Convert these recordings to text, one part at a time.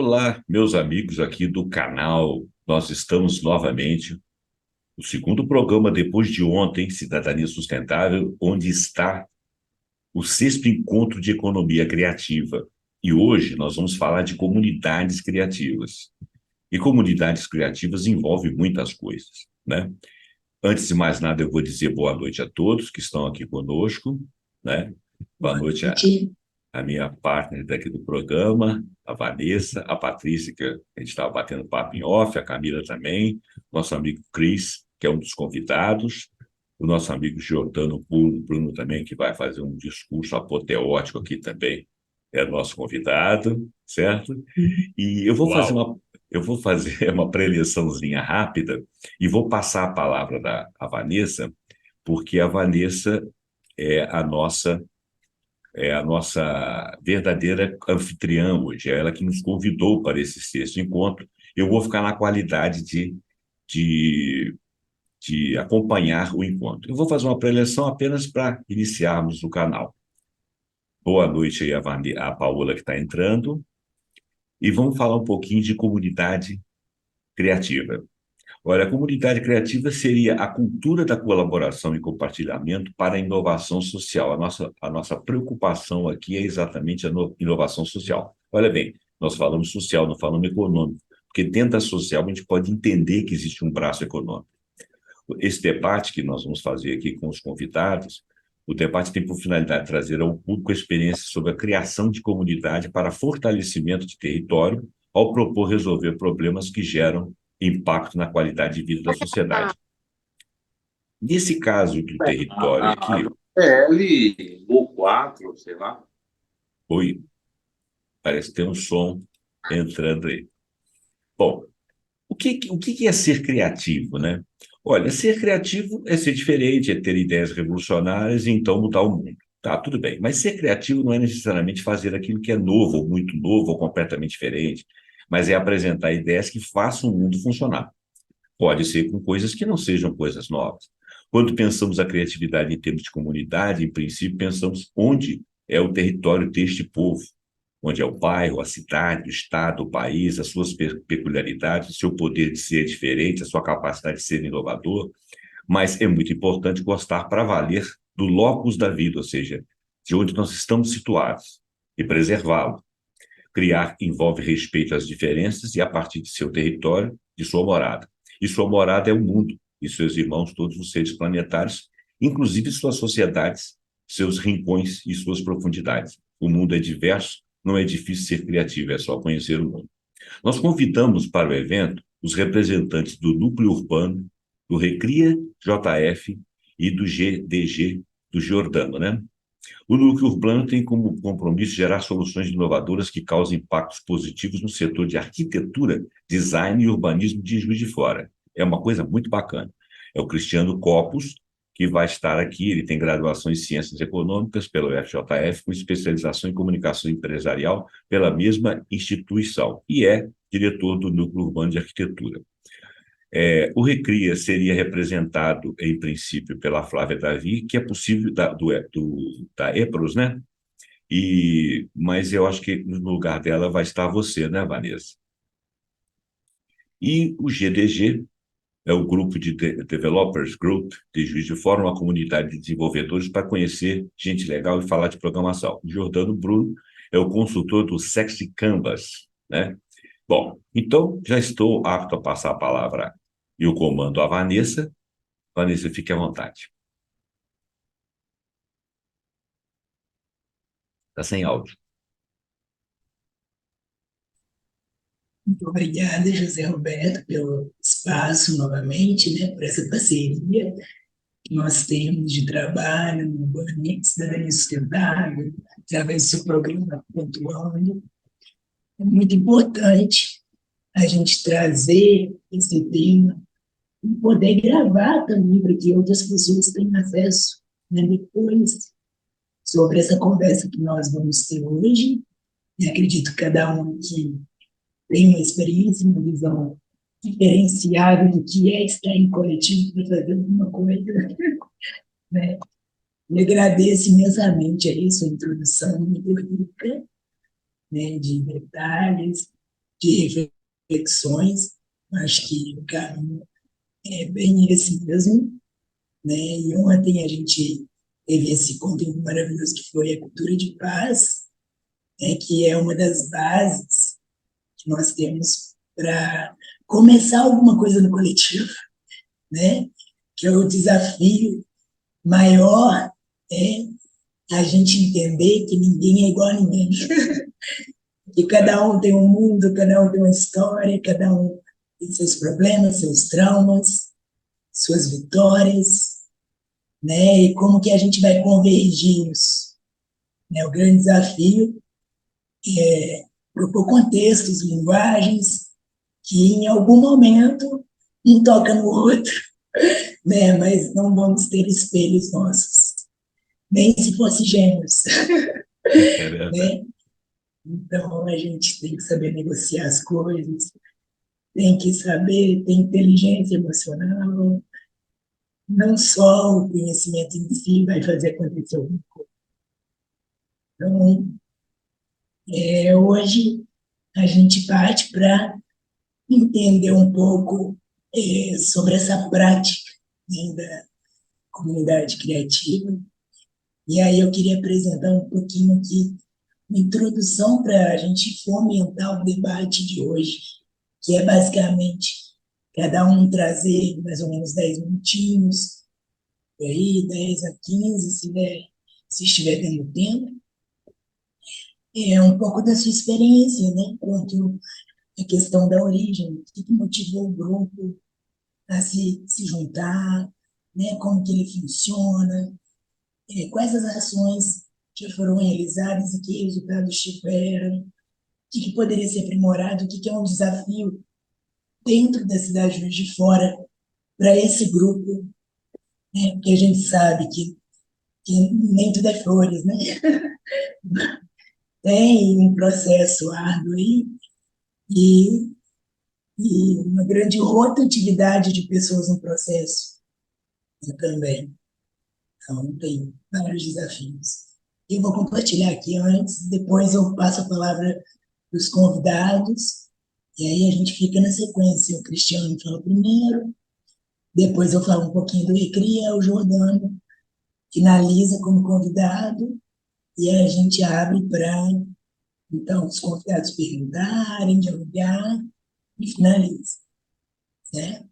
Olá, meus amigos aqui do canal. Nós estamos novamente no segundo programa depois de ontem, Cidadania Sustentável, onde está o sexto encontro de economia criativa. E hoje nós vamos falar de comunidades criativas. E comunidades criativas envolvem muitas coisas, né? Antes de mais nada, eu vou dizer boa noite a todos que estão aqui conosco, né? Boa Boa noite noite. a minha partner daqui do programa, a Vanessa, a Patrícia, que a gente estava batendo papo em off, a Camila também, nosso amigo Cris, que é um dos convidados, o nosso amigo Giordano Bruno também, que vai fazer um discurso apoteótico aqui também, é nosso convidado, certo? E Uau! eu vou fazer uma preleçãozinha rápida e vou passar a palavra à Vanessa, porque a Vanessa é a nossa é a nossa verdadeira anfitriã hoje, é ela que nos convidou para esse sexto encontro. Eu vou ficar na qualidade de, de acompanhar o encontro. Eu vou fazer uma preleção apenas para iniciarmos o canal. Boa noite aí a Paola que está entrando, e vamos falar um pouquinho de comunidade criativa. Olha, a comunidade criativa seria a cultura da colaboração e compartilhamento para a inovação social. A nossa preocupação aqui é exatamente a inovação social. Olha bem, nós falamos social, não falamos econômico, porque dentro da social a gente pode entender que existe um braço econômico. Esse debate que nós vamos fazer aqui com os convidados, o debate tem por finalidade trazer ao público a experiência sobre a criação de comunidade para fortalecimento de território, ao propor resolver problemas que geram impacto na qualidade de vida da sociedade. Nesse caso do território A aqui, PL ou 4, sei lá. oi, parece ter um som entrando aí. Bom, o que é ser criativo, né? Olha, ser criativo é ser diferente, é ter ideias revolucionárias e então mudar o mundo. Tá, tudo bem. Mas ser criativo não é necessariamente fazer aquilo que é novo, ou muito novo, ou completamente diferente, mas é apresentar ideias que façam o mundo funcionar. Pode ser com coisas que não sejam coisas novas. Quando pensamos a criatividade em termos de comunidade, em princípio, pensamos onde é o território deste povo, onde é o bairro, a cidade, o estado, o país, as suas peculiaridades, o seu poder de ser diferente, a sua capacidade de ser inovador. Mas é muito importante gostar para valer do locus da vida, ou seja, de onde nós estamos situados, e preservá-lo. Criar envolve respeito às diferenças e, a partir de seu território, de sua morada. E sua morada é o mundo, e seus irmãos, todos os seres planetários, inclusive suas sociedades, seus rincões e suas profundidades. O mundo é diverso, não é difícil ser criativo, é só conhecer o mundo. Nós convidamos para o evento os representantes do Núcleo Urbano, do Recria JF e do GDG do Giordano, né? O núcleo urbano tem como compromisso gerar soluções inovadoras que causem impactos positivos no setor de arquitetura, design e urbanismo de Juiz de Fora. É uma coisa muito bacana. É o Cristiano Copos, que vai estar aqui. Ele tem graduação em Ciências Econômicas pelo FJF, com especialização em Comunicação Empresarial pela mesma instituição, e é diretor do Núcleo Urbano de Arquitetura. O Recria seria representado, em princípio, pela Flávia Davi, que é possível, da EPROS, né? Mas eu acho que no lugar dela vai estar você, né, Vanessa? E o GDG é o grupo de Developers Group de Juiz de Fora, uma comunidade de desenvolvedores para conhecer gente legal e falar de programação. O Jordano Bruno é o consultor do Sexy Canvas, né? Bom, então já estou apto a passar a palavra e o comando à Vanessa. Vanessa, fique à vontade. Está sem áudio. Muito obrigada, José Roberto, pelo espaço novamente, né, por essa parceria que nós temos de trabalho no Movimento Cidadania Sustentável, através do seu programa Pontuando. É muito importante a gente trazer esse tema e poder gravar também para que outras pessoas tenham acesso, né, depois sobre essa conversa que nós vamos ter hoje. E acredito que cada um aqui tem uma experiência, uma visão diferenciada do que é estar em coletivo para fazer alguma coisa, né? E agradeço imensamente aí sua introdução muito rica, né, de detalhes, de reflexões. Acho que o caminho é bem esse mesmo, né? E ontem a gente teve esse conteúdo maravilhoso que foi a cultura de paz, né? Que é uma das bases que nós temos para começar alguma coisa no coletivo, né? Que é o desafio maior é a gente entender que ninguém é igual a ninguém, que cada um tem um mundo, cada um tem uma história, cada um tem seus problemas, seus traumas, suas vitórias, né? E como que a gente vai convergir nisso, né? O grande desafio é propor contextos, linguagens que em algum momento um toca no outro, né? Mas não vamos ter espelhos nossos, nem se fosse gêmeos, É verdade. né? Então a gente tem que saber negociar as coisas, tem que saber ter inteligência emocional, não só o conhecimento em si vai fazer acontecer alguma coisa. Então, hoje a gente parte para entender um pouco sobre essa prática, né, da comunidade criativa. E aí eu queria apresentar um pouquinho aqui uma introdução para a gente fomentar o debate de hoje, que é basicamente cada um trazer mais ou menos 10 minutinhos, aí 10 a 15, se estiver tendo tempo, um pouco da sua experiência, né, quanto a questão da origem, o que motivou o grupo a se juntar, né, como que ele funciona, quais as ações que foram realizadas e que resultados tiveram, o que poderia ser aprimorado, o que é um desafio dentro da cidade de Fora para esse grupo, né, porque a gente sabe que nem tudo é flores, né? Tem um processo árduo aí e, e uma grande rotatividade de pessoas no processo, né, também. Então, tem vários desafios. Eu vou compartilhar aqui antes, depois eu passo a palavra para os convidados, e aí a gente fica na sequência. O Cristiano fala primeiro, depois eu falo um pouquinho do Recria, o Jordano finaliza como convidado, e a gente abre para, então, os convidados perguntarem, dialogar, e finaliza, né?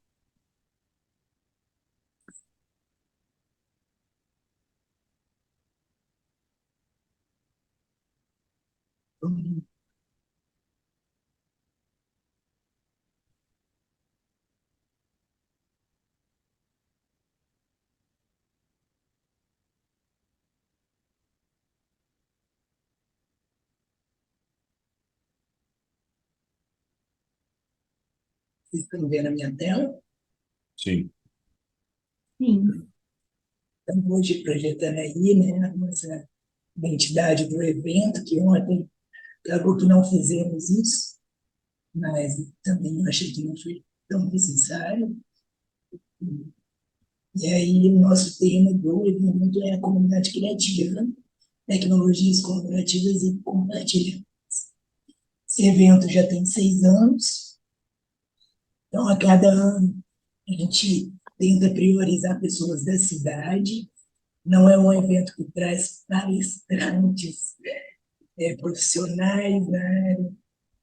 Vocês estão vendo a minha tela? Sim. Sim. Então, hoje projetando aí, né, a nossa identidade do evento, que ontem acabou que não fizemos isso, mas também eu achei que não foi tão necessário. E aí, o nosso tema do evento é a comunidade criativa, tecnologias colaborativas e compartilhamento. Esse evento já tem 6 anos, então a cada ano a gente tenta priorizar pessoas da cidade. Não é um evento que traz palestrantes profissionais na área,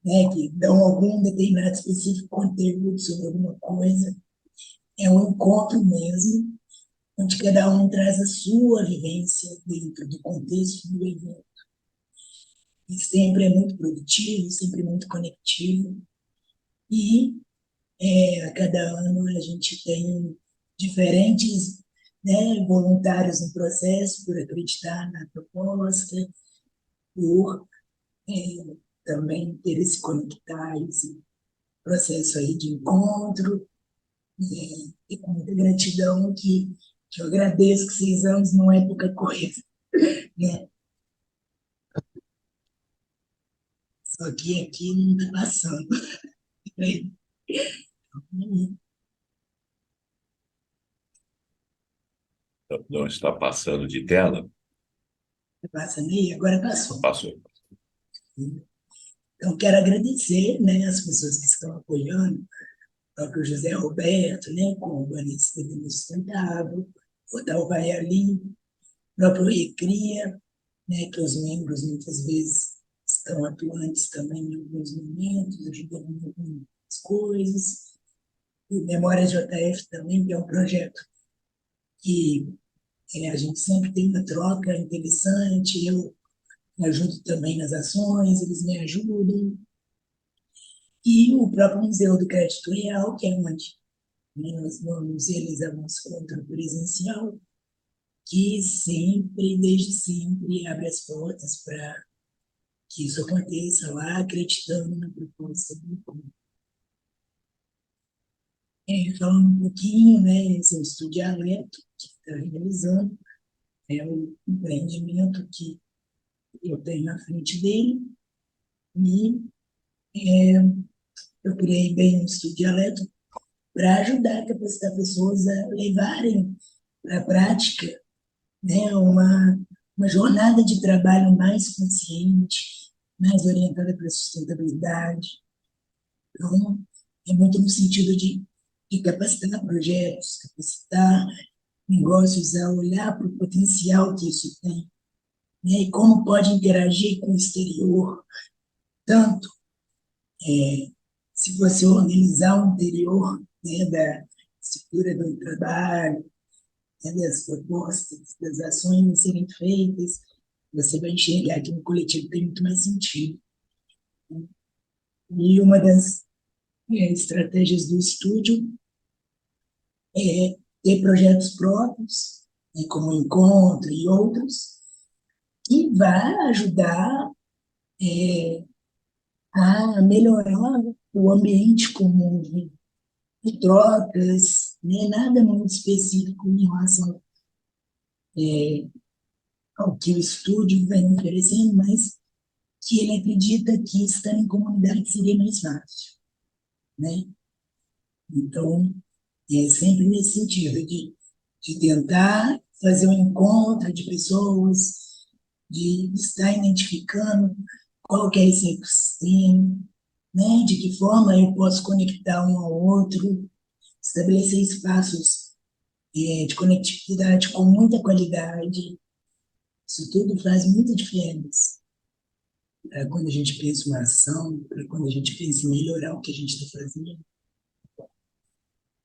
né, que dão algum determinado específico conteúdo sobre alguma coisa. É um encontro mesmo, onde cada um traz a sua vivência dentro do contexto do evento. E sempre é muito produtivo, sempre muito conectivo. E a cada ano a gente tem diferentes, né, voluntários no processo, por acreditar na proposta, por também querer se conectar, esse processo aí de encontro, e com muita gratidão que eu agradeço que 6 anos não é pouca coisa, né? Só que aqui não está passando. Não está passando de tela? Está passando aí? Agora passou. Passou. Então, quero agradecer, né, as pessoas que estão apoiando, o próprio José Roberto, né, com o Urbanista Sustentável, o Dalvai Ali, o próprio Recria, né, que os membros muitas vezes estão atuantes também em alguns momentos, ajudando em algumas coisas. O Memória JF também, que é um projeto que a gente sempre tem uma troca interessante, eu ajudo também nas ações, eles me ajudam. E o próprio Museu do Crédito Real, que é onde, né, nós vamos realizar um encontro presencial, que sempre, desde sempre, abre as portas para que isso aconteça lá, acreditando na proposta do clube. Falando um pouquinho, né, esse é o Estúdio Dialeto, que está realizando, é um empreendimento que eu tenho na frente dele, e eu criei bem um Estúdio Dialeto para ajudar a capacitar pessoas a levarem para a prática, né, uma jornada de trabalho mais consciente, mais orientada para a sustentabilidade. Então, é muito no sentido de capacitar projetos, capacitar negócios a olhar para o potencial que isso tem, né, e como pode interagir com o exterior, tanto se você organizar o interior, né, da estrutura do trabalho, né, das propostas, das ações a serem feitas, você vai enxergar que no coletivo tem muito mais sentido. E uma das estratégias do estúdio é ter projetos próprios, né, como o Encontro e outros, que vai ajudar a melhorar o ambiente comum de trocas, né, nada muito específico em relação ao que o estúdio vem oferecendo, mas que ele acredita que estar em comunidade seria mais fácil, né? Então, é sempre nesse sentido de tentar fazer um encontro de pessoas, de estar identificando qual que é esse ecossistema, né? De que forma eu posso conectar um ao outro, estabelecer espaços de conectividade com muita qualidade. Isso tudo faz muita diferença para quando a gente pensa uma ação, para quando a gente pensa em melhorar o que a gente está fazendo,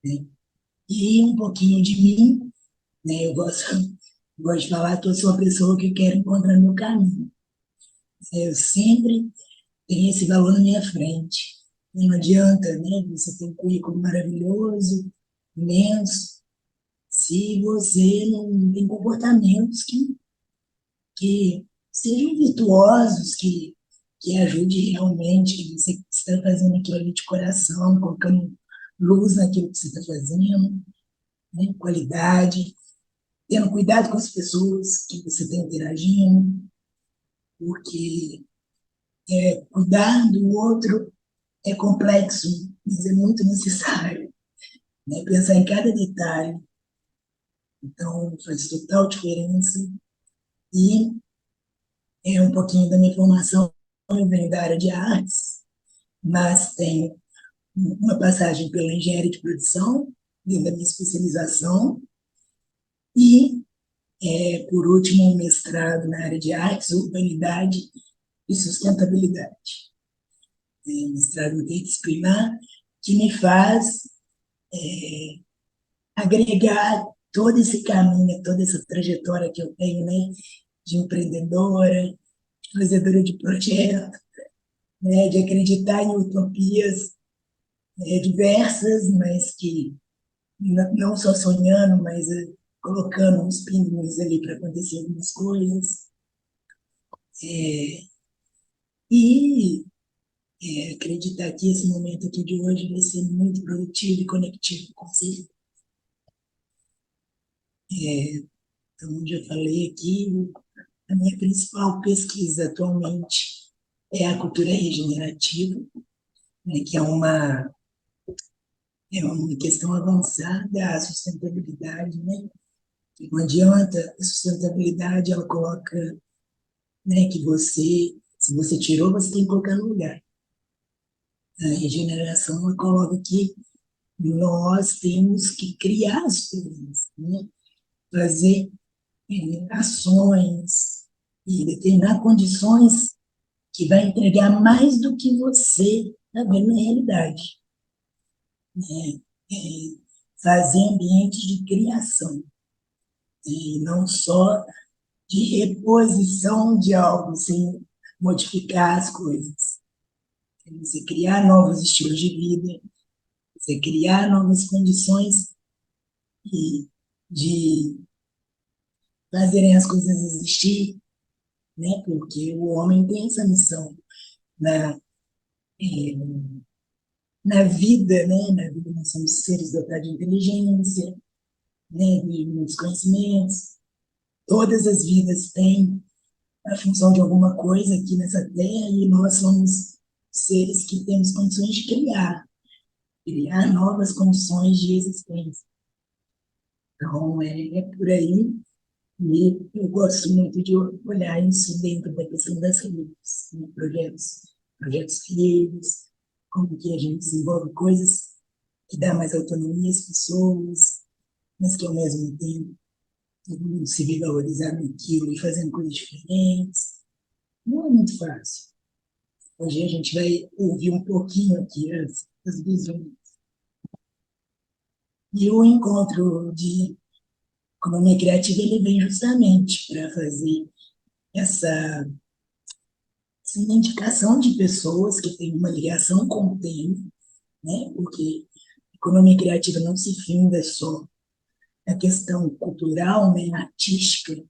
né? E um pouquinho de mim, né? Gosto de falar que eu sou a pessoa que quer encontrar meu caminho. Eu sempre tenho esse valor na minha frente. E não adianta, né? Você tem um currículo maravilhoso, imenso, se você não tem comportamentos que sejam virtuosos, que ajude realmente, que você está fazendo aquilo ali de coração, colocando luz naquilo que você está fazendo, né? Qualidade, tendo cuidado com as pessoas que você está interagindo, porque cuidar do outro é complexo, mas é muito necessário, né? Pensar em cada detalhe, então faz total diferença. E um pouquinho da minha formação, eu venho da área de artes, mas tenho uma passagem pela engenharia de produção, dentro da minha especialização, e, por último, um mestrado na área de artes, urbanidade e sustentabilidade. Um mestrado interdisciplinar que me faz agregar todo esse caminho, toda essa trajetória que eu tenho, né, de empreendedora, de fazedora de projeto, né, de acreditar em utopias diversas, mas que não só sonhando, mas colocando uns pingos ali para acontecer algumas coisas. E acreditar que esse momento aqui de hoje vai ser muito produtivo e conectivo com você. Então, já falei aqui, a minha principal pesquisa atualmente é a cultura regenerativa, né, que é uma questão avançada, a sustentabilidade, né? Não adianta, a sustentabilidade, ela coloca, né, que você Se você tirou, você tem que colocar no lugar. A regeneração ela coloca que nós temos que criar as coisas, né? Fazer ações e determinar condições que vai entregar mais do que você está vendo na realidade, né? É, fazer ambientes de criação, né? E não só de reposição de algo, sem modificar as coisas. Você criar novos estilos de vida, você criar novas condições e de fazerem as coisas existir, né? Porque o homem tem essa missão na, eh, na vida, né? Na vida nós somos seres dotados de inteligência, né? De muitos conhecimentos. Todas as vidas têm a função de alguma coisa aqui nessa terra e nós somos seres que temos condições de criar novas condições de existência. Então, é por aí. E eu gosto muito de olhar isso dentro da questão das redes, né? Projetos redes, como que a gente desenvolve coisas que dá mais autonomia às pessoas, mas que ao mesmo tempo todo mundo se vê valorizado naquilo e fazendo coisas diferentes. Não é muito fácil. Hoje a gente vai ouvir um pouquinho aqui as visões. E o encontro de economia criativa ele vem justamente para fazer essa identificação de pessoas que têm uma ligação com o tema, né? Porque economia criativa não se finda só na questão cultural, né, artística,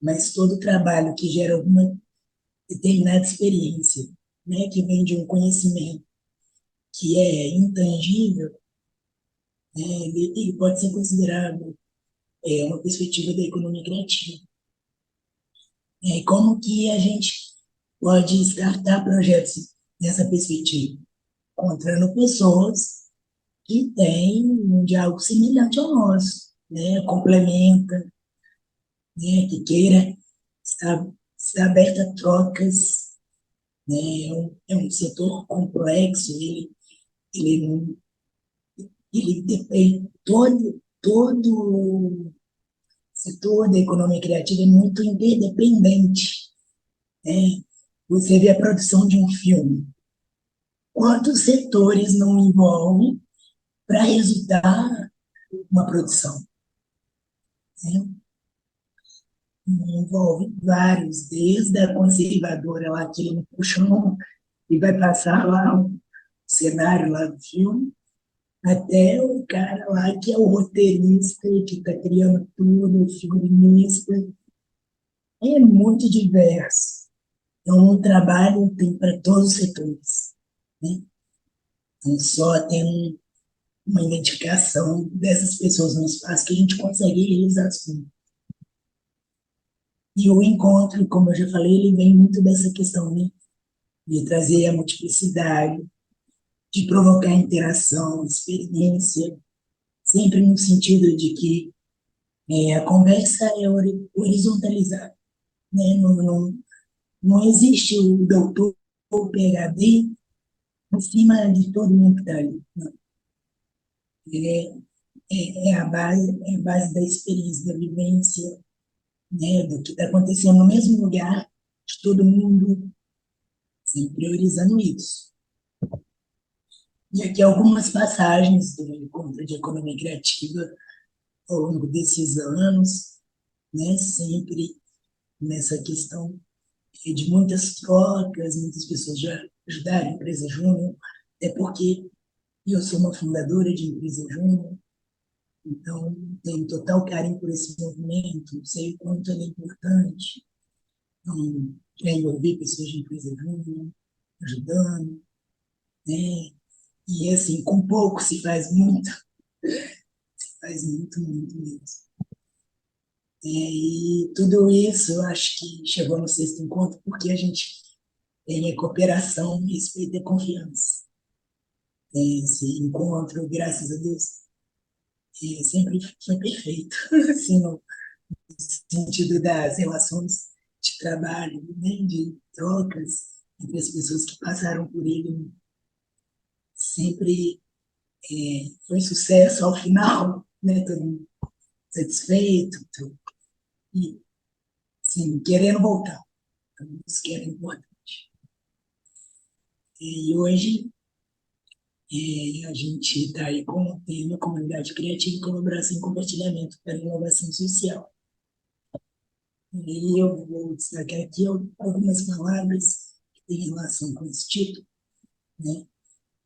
mas todo o trabalho que gera alguma determinada experiência, né, que vem de um conhecimento que é intangível, né, ele pode ser considerado uma perspectiva da economia criativa. Como que a gente pode startar projetos nessa perspectiva? Encontrando pessoas que têm um diálogo semelhante ao nosso, né? Complementa, né? Que queira estar aberta a trocas, né? É um setor complexo, ele, não- ele depende, todo setor da economia criativa é muito interdependente, né? Você vê a produção de um filme, quantos setores não envolvem para resultar uma produção, né? Envolve vários, desde a conservadora lá que ele puxou e vai passar lá o cenário lá do filme, até o cara lá que é o roteirista que está criando tudo, o figurinista. É muito diverso. Então, o trabalho tem para todos os setores, né? Não só tem uma identificação dessas pessoas no espaço que a gente consegue realizar tudo. E o encontro, como eu já falei, ele vem muito dessa questão, né? De trazer a multiplicidade, de provocar interação, experiência, sempre no sentido de que a conversa é horizontalizada, né? Não existe o doutor ou PhD em cima de todo mundo que está ali. Não. É, é a base da experiência, da vivência, né? Do que está acontecendo no mesmo lugar, de todo mundo, sempre priorizando isso. E aqui algumas passagens do encontro de economia criativa ao longo desses anos, né? Sempre nessa questão de muitas trocas, muitas pessoas já ajudaram a empresa júnior, até porque eu sou uma fundadora de empresa júnior, então tenho total carinho por esse movimento, sei o quanto ele é importante, então, já envolvi pessoas de empresa júnior, ajudando, né? E assim, com pouco se faz muito, muito mesmo. E tudo isso, eu acho que chegou no sexto encontro porque a gente tem a cooperação, respeito e confiança. Esse encontro, graças a Deus, sempre foi perfeito, assim, no sentido das relações de trabalho, né, de trocas entre as pessoas que passaram por ele, sempre foi sucesso ao final, né, todo mundo satisfeito, e, sim, querendo voltar. Então, isso que era importante. E hoje a gente está aí com o tema Comunidade Criativa, Colaboração e Compartilhamento para a Inovação Social. E eu vou destacar aqui algumas palavras que têm relação com esse título, né?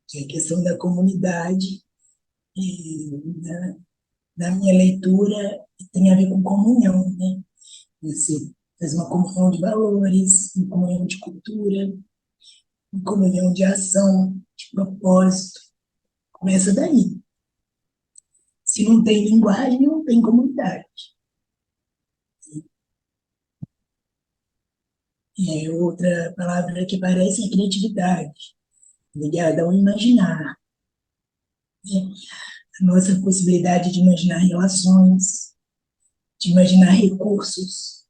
Que é a questão da comunidade, e na minha leitura tem a ver com comunhão, né? Você faz uma comunhão de valores, uma comunhão de cultura, uma comunhão de ação, de propósito. Começa daí. Se não tem linguagem, não tem comunidade. Outra palavra que aparece é criatividade, ligada ao imaginar, né? A nossa possibilidade de imaginar relações, de imaginar recursos,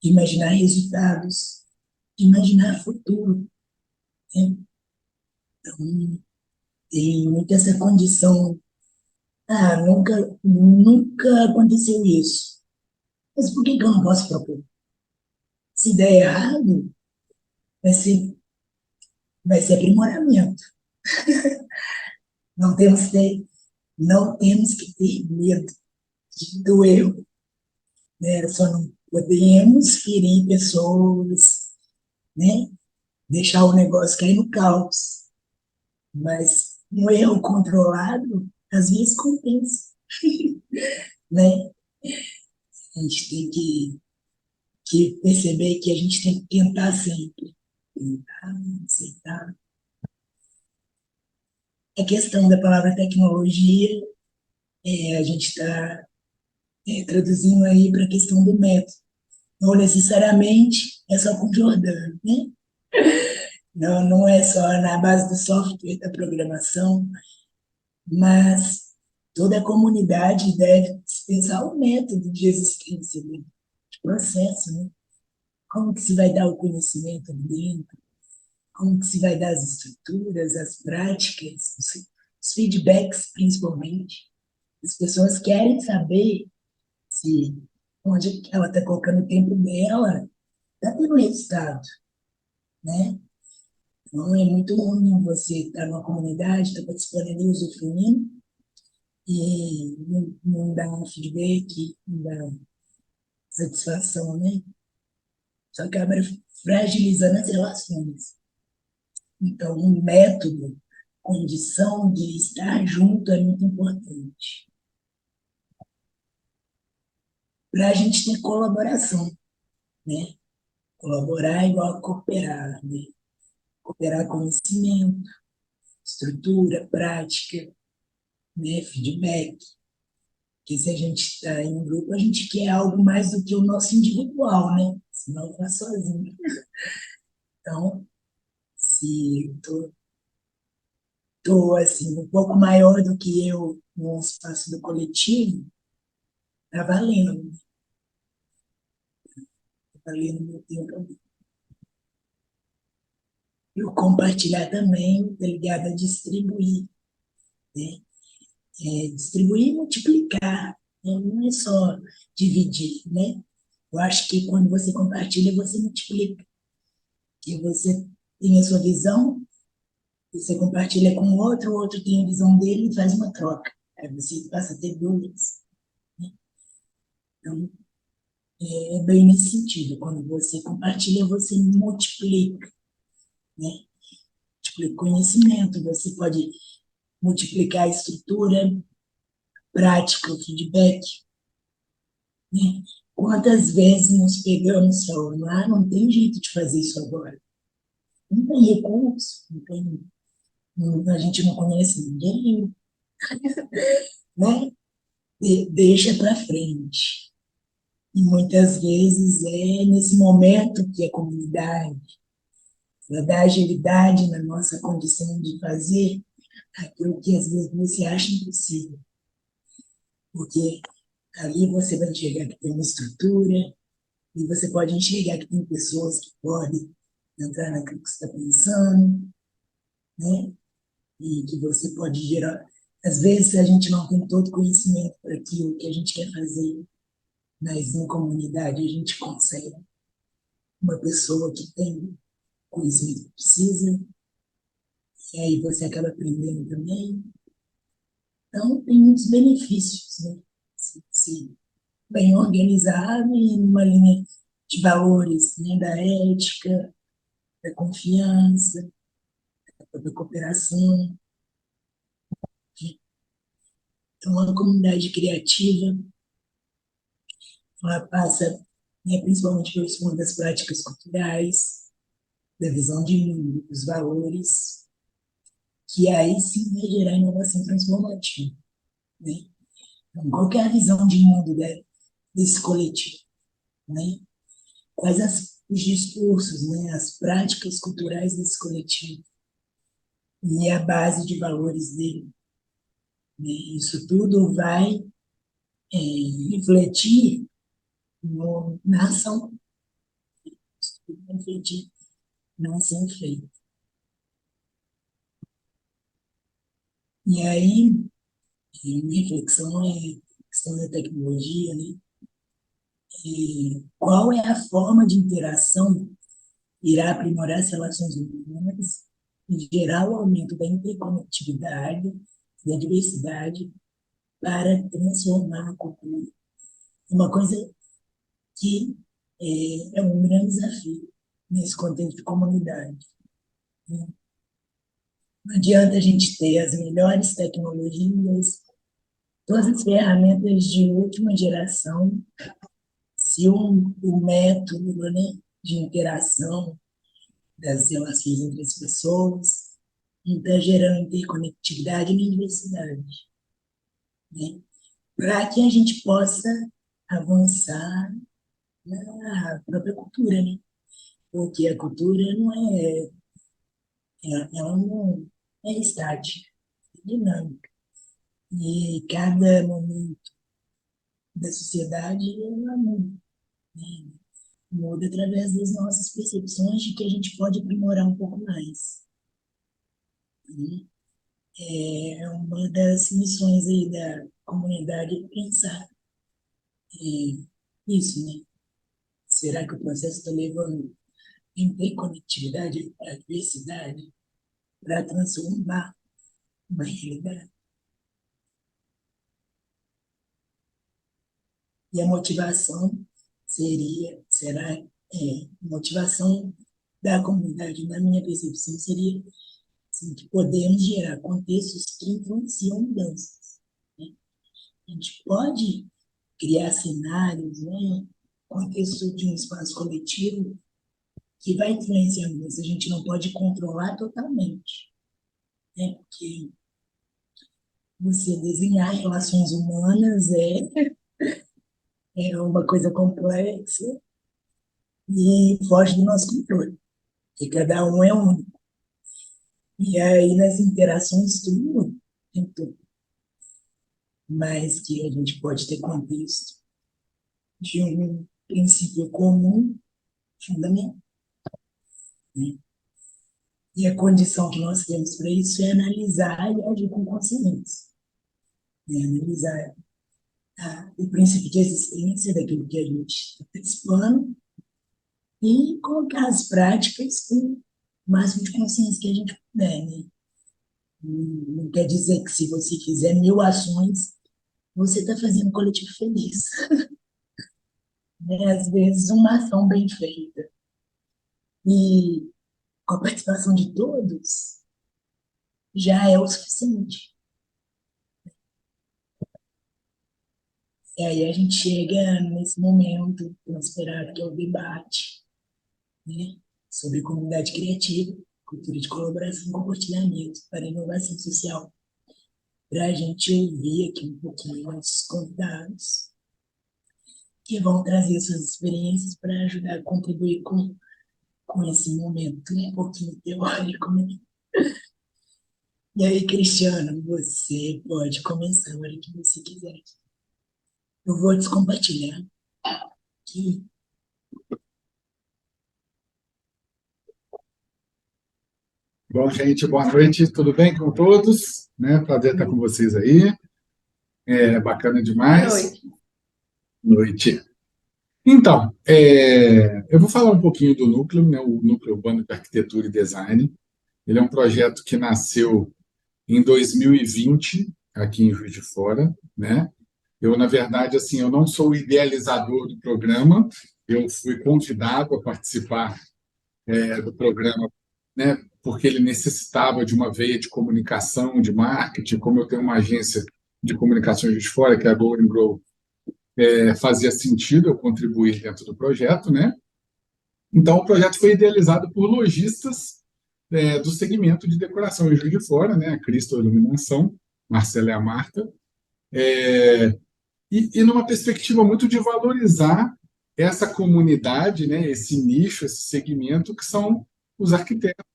de imaginar resultados, de imaginar futuro, né? Então, tem muito essa condição. Ah, nunca aconteceu isso. Mas por que eu não posso propor? Se der errado, vai ser, vai ser aprimoramento. Não temos que ter, não temos que ter medo do erro, né? Só não podemos ferir pessoas, né? Deixar o negócio cair no caos. Mas um erro controlado, às vezes, compensa, né? A gente tem que perceber que a gente tem que tentar sempre. Tentar, aceitar. A questão da palavra tecnologia, a gente está traduzindo aí para a questão do método. Não necessariamente é só com Jordano, né? Não é só na base do software, da programação, mas toda a comunidade deve pensar o método de existência, de processo, né? Como que se vai dar o conhecimento ali dentro, como que se vai dar as estruturas, as práticas, os feedbacks, principalmente. As pessoas querem saber se onde ela está colocando o tempo dela está tendo resultado, né? Então, é muito ruim você estar numa comunidade, estar participando ali, usufruindo, e não dá um feedback, não dá satisfação, né? Só acaba fragilizando as relações. Então, um método, condição de estar junto é muito importante. Para a gente ter colaboração, né? Colaborar é igual a cooperar, né? Cooperar conhecimento, estrutura, prática, né? Feedback. Porque se a gente está em um grupo, a gente quer algo mais do que o nosso individual, né? Senão está sozinho. Então, se estou assim, um pouco maior do que eu no espaço do coletivo, está valendo, está valendo o meu tempo. E o compartilhar também está ligado a distribuir, né? Distribuir e multiplicar, né? Não é só dividir, né? Eu acho que quando você compartilha, você multiplica. Que você tem a sua visão, você compartilha com o outro tem a visão dele e faz uma troca. Aí você passa a ter dúvidas, né? Então, é bem nesse sentido. Quando você compartilha, você multiplica, né? Multiplica conhecimento, você pode multiplicar a estrutura, prática, o feedback, né? Quantas vezes nos pegamos falando, não tem jeito de fazer isso agora. Não tem recurso, a gente não conhece ninguém, né? Deixa para frente. E muitas vezes é nesse momento que a comunidade, ela dá agilidade na nossa condição de fazer aquilo que às vezes você acha impossível. Porque ali você vai enxergar que tem uma estrutura, E você pode enxergar que tem pessoas que podem entrar naquilo que você está pensando, né? E que você pode gerar. Às vezes a gente não tem todo conhecimento para aquilo que a gente quer fazer, mas em comunidade a gente consegue. Uma pessoa que tem conhecimento que precisa, e aí você acaba aprendendo também. Então, tem muitos benefícios, né? Se bem organizado e numa linha de valores, né? Da ética, da confiança, da cooperação. Então, uma comunidade criativa, ela passa, né, principalmente pelos pontos das práticas culturais, da visão de mundo, dos valores, que aí sim vai gerar inovação transformativa, né? Então, qual que é a visão de mundo desse coletivo, né? Quais os discursos, né, as práticas culturais desse coletivo e a base de valores dele, né? Isso tudo vai é, refletir na ação, isso tudo vai refletir na ação feita. E aí, uma reflexão é a questão da tecnologia, né? Qual é a forma de interação que irá aprimorar as relações humanas e gerar o aumento da interconectividade, da diversidade, para transformar a cultura. Uma coisa que é um grande desafio nesse contexto de comunidade. Né? Não adianta a gente ter as melhores tecnologias, todas as ferramentas de última geração, se o método, né, de interação das relações entre as pessoas não está gerando interconectividade nem diversidade, né? Para que a gente possa avançar na própria cultura, né? Porque a cultura não ela não é estática, é dinâmica. E cada momento da sociedade, ela muda, né? Muda através das nossas percepções de que a gente pode aprimorar um pouco mais, né? É uma das missões aí da comunidade pensar isso, né? Será que o processo está levando interconectividade para a diversidade, para transformar uma realidade? E a motivação será, motivação da comunidade, na minha percepção, seria assim, que podemos gerar contextos que influenciam mudanças, né? A gente pode criar cenários, né? Contexto de um espaço coletivo que vai influenciar mudanças. A gente não pode controlar totalmente, né? Porque você desenhar relações humanas é uma coisa complexa e foge do nosso controle, porque cada um é único. E aí, nas interações, tudo muda, tem tudo. Mas que a gente pode ter contexto de um princípio comum, fundamental, né? E a condição que nós temos para isso é analisar e agir com consciência, né? Analisar o princípio de existência daquilo que a gente está participando e colocar as práticas com o máximo de consciência que a gente puder, né? Não quer dizer que se você fizer 1.000 ações, você está fazendo um coletivo feliz, né? Às vezes, uma ação bem feita e com a participação de todos já é o suficiente. E aí a gente chega nesse momento inesperado que é o debate, né? Sobre comunidade criativa, cultura de colaboração e compartilhamento para inovação social, para a gente ouvir aqui um pouquinho nossos convidados, que vão trazer suas experiências para ajudar a contribuir com esse momento, né? Um pouquinho teórico, né? E aí, Cristiano, você pode começar a hora que você quiser. Eu vou descompartilhar aqui Bom, gente, boa noite, tudo bem com todos? Né? Prazer estar com vocês aí, é bacana demais. Noite. Então, eu vou falar um pouquinho do Núcleo, né? O Núcleo Urbano de Arquitetura e Design. Ele é um projeto que nasceu em 2020, aqui em Juiz de Fora, né? Eu, na verdade, assim, eu não sou o idealizador do programa, eu fui convidado a participar do programa, né, porque ele necessitava de uma veia de comunicação, de marketing. Como eu tenho uma agência de comunicações de fora, que é a Golden Grow, fazia sentido eu contribuir dentro do projeto, né? Então, o projeto foi idealizado por lojistas do segmento de decoração em Juiz de Fora, né? A Crystal Iluminação, Marcela e a Marta, e numa perspectiva muito de valorizar essa comunidade, né? Esse nicho, esse segmento, que são os arquitetos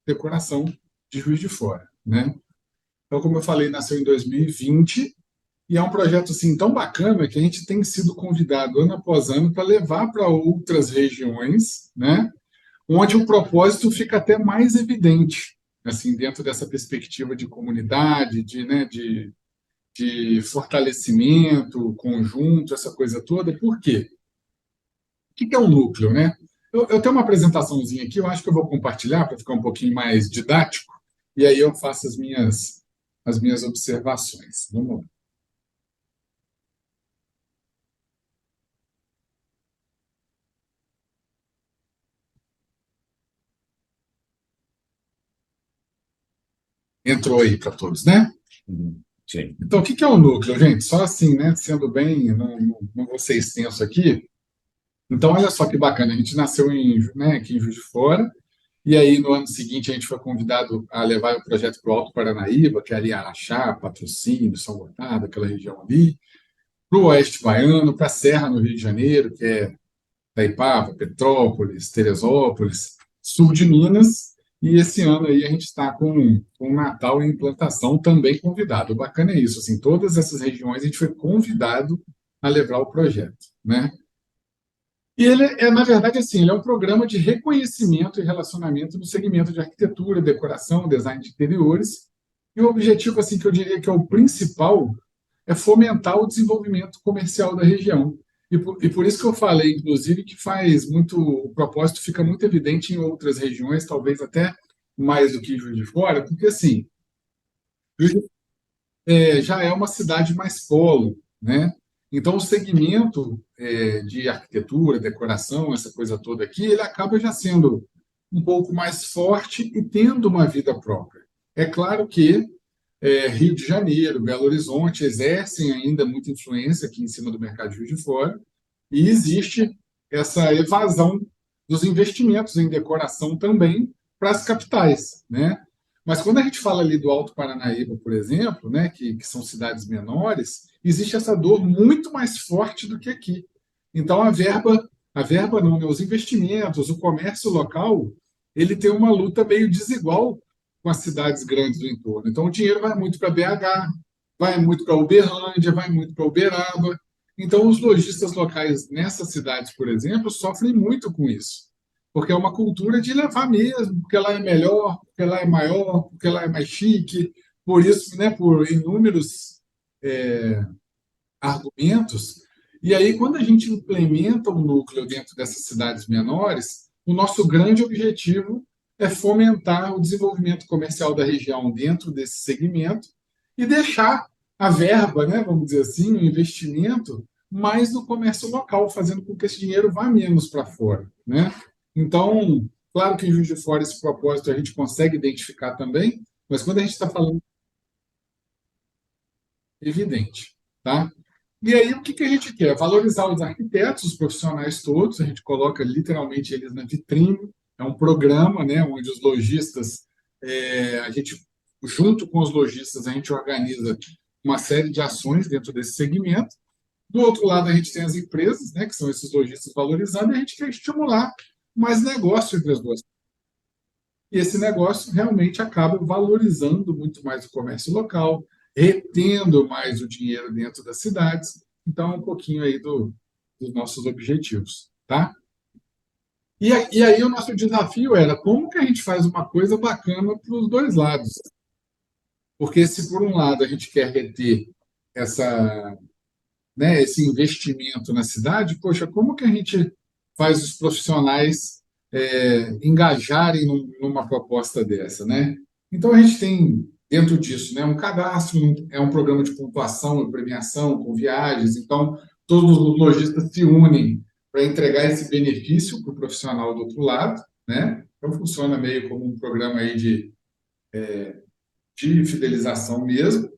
decoração de Juiz de Fora, né? Então, como eu falei, nasceu em 2020 e é um projeto assim tão bacana que a gente tem sido convidado ano após ano para levar para outras regiões, né? Onde o propósito fica até mais evidente, assim, dentro dessa perspectiva de comunidade, de fortalecimento conjunto, essa coisa toda. Por quê? O que é um núcleo, né? Eu tenho uma apresentaçãozinha aqui, eu acho que eu vou compartilhar para ficar um pouquinho mais didático, e aí eu faço as minhas observações. Vamos lá. Entrou aí para todos, né? Sim. Então, o que é um núcleo, gente? Só assim, né? Sendo bem, não vou ser extenso aqui. Então, olha só que bacana, a gente nasceu aqui em Juiz de Fora, e aí no ano seguinte a gente foi convidado a levar o projeto para o Alto Paranaíba, que é ali Araxá, Patrocínio, São Gotardo, aquela região ali, para o Oeste Baiano, para a Serra, no Rio de Janeiro, que é Itaipava, Petrópolis, Teresópolis, sul de Minas, e esse ano aí a gente está com o Natal em implantação também convidado. O bacana é isso, assim, todas essas regiões a gente foi convidado a levar o projeto, né? E ele na verdade, assim, ele é um programa de reconhecimento e relacionamento no segmento de arquitetura, decoração, design de interiores. E o objetivo, assim, que eu diria que é o principal, é fomentar o desenvolvimento comercial da região. E por isso que eu falei, inclusive, que faz muito, o propósito fica muito evidente em outras regiões, talvez até mais do que Juiz de Fora, porque, assim, já é uma cidade mais polo, né? Então, o segmento de arquitetura, decoração, essa coisa toda aqui, ele acaba já sendo um pouco mais forte e tendo uma vida própria. É claro que Rio de Janeiro, Belo Horizonte exercem ainda muita influência aqui em cima do mercado de Juiz de Fora, e existe essa evasão dos investimentos em decoração também para as capitais, né? Mas quando a gente fala ali do Alto Paranaíba, por exemplo, né, que são cidades menores, existe essa dor muito mais forte do que aqui. Então a verba não, né, os investimentos, o comércio local, ele tem uma luta meio desigual com as cidades grandes do entorno. Então o dinheiro vai muito para BH, vai muito para Uberlândia, vai muito para Uberaba. Então os lojistas locais nessas cidades, por exemplo, sofrem muito com isso, porque é uma cultura de levar mesmo, porque lá é melhor, porque lá é maior, porque lá é mais chique. Por isso, né, por inúmeros argumentos. E aí, quando a gente implementa um núcleo dentro dessas cidades menores, o nosso grande objetivo é fomentar o desenvolvimento comercial da região dentro desse segmento e deixar a verba, né, vamos dizer assim, o investimento mais no comércio local, fazendo com que esse dinheiro vá menos para fora, né? Então, claro que em Juiz de Fora esse propósito a gente consegue identificar também, mas quando a gente está falando, é evidente, tá? E aí, o que a gente quer? Valorizar os arquitetos, os profissionais todos, a gente coloca literalmente eles na vitrine. É um programa, né, onde os lojistas, a gente, junto com os lojistas, a gente organiza uma série de ações dentro desse segmento. Do outro lado, a gente tem as empresas, né, que são esses lojistas valorizados, e a gente quer estimular mais negócio entre as duas. E esse negócio realmente acaba valorizando muito mais o comércio local, retendo mais o dinheiro dentro das cidades. Então, é um pouquinho aí dos nossos objetivos, tá? E aí o nosso desafio era como que a gente faz uma coisa bacana para os dois lados. Porque se por um lado a gente quer reter essa, né, esse investimento na cidade, poxa, como que a gente faz os profissionais engajarem numa proposta dessa, né? Então a gente tem dentro disso, né, um cadastro, é um programa de pontuação e premiação com viagens. Então todos os lojistas se unem para entregar esse benefício para o profissional do outro lado, né? Então funciona meio como um programa aí de fidelização mesmo.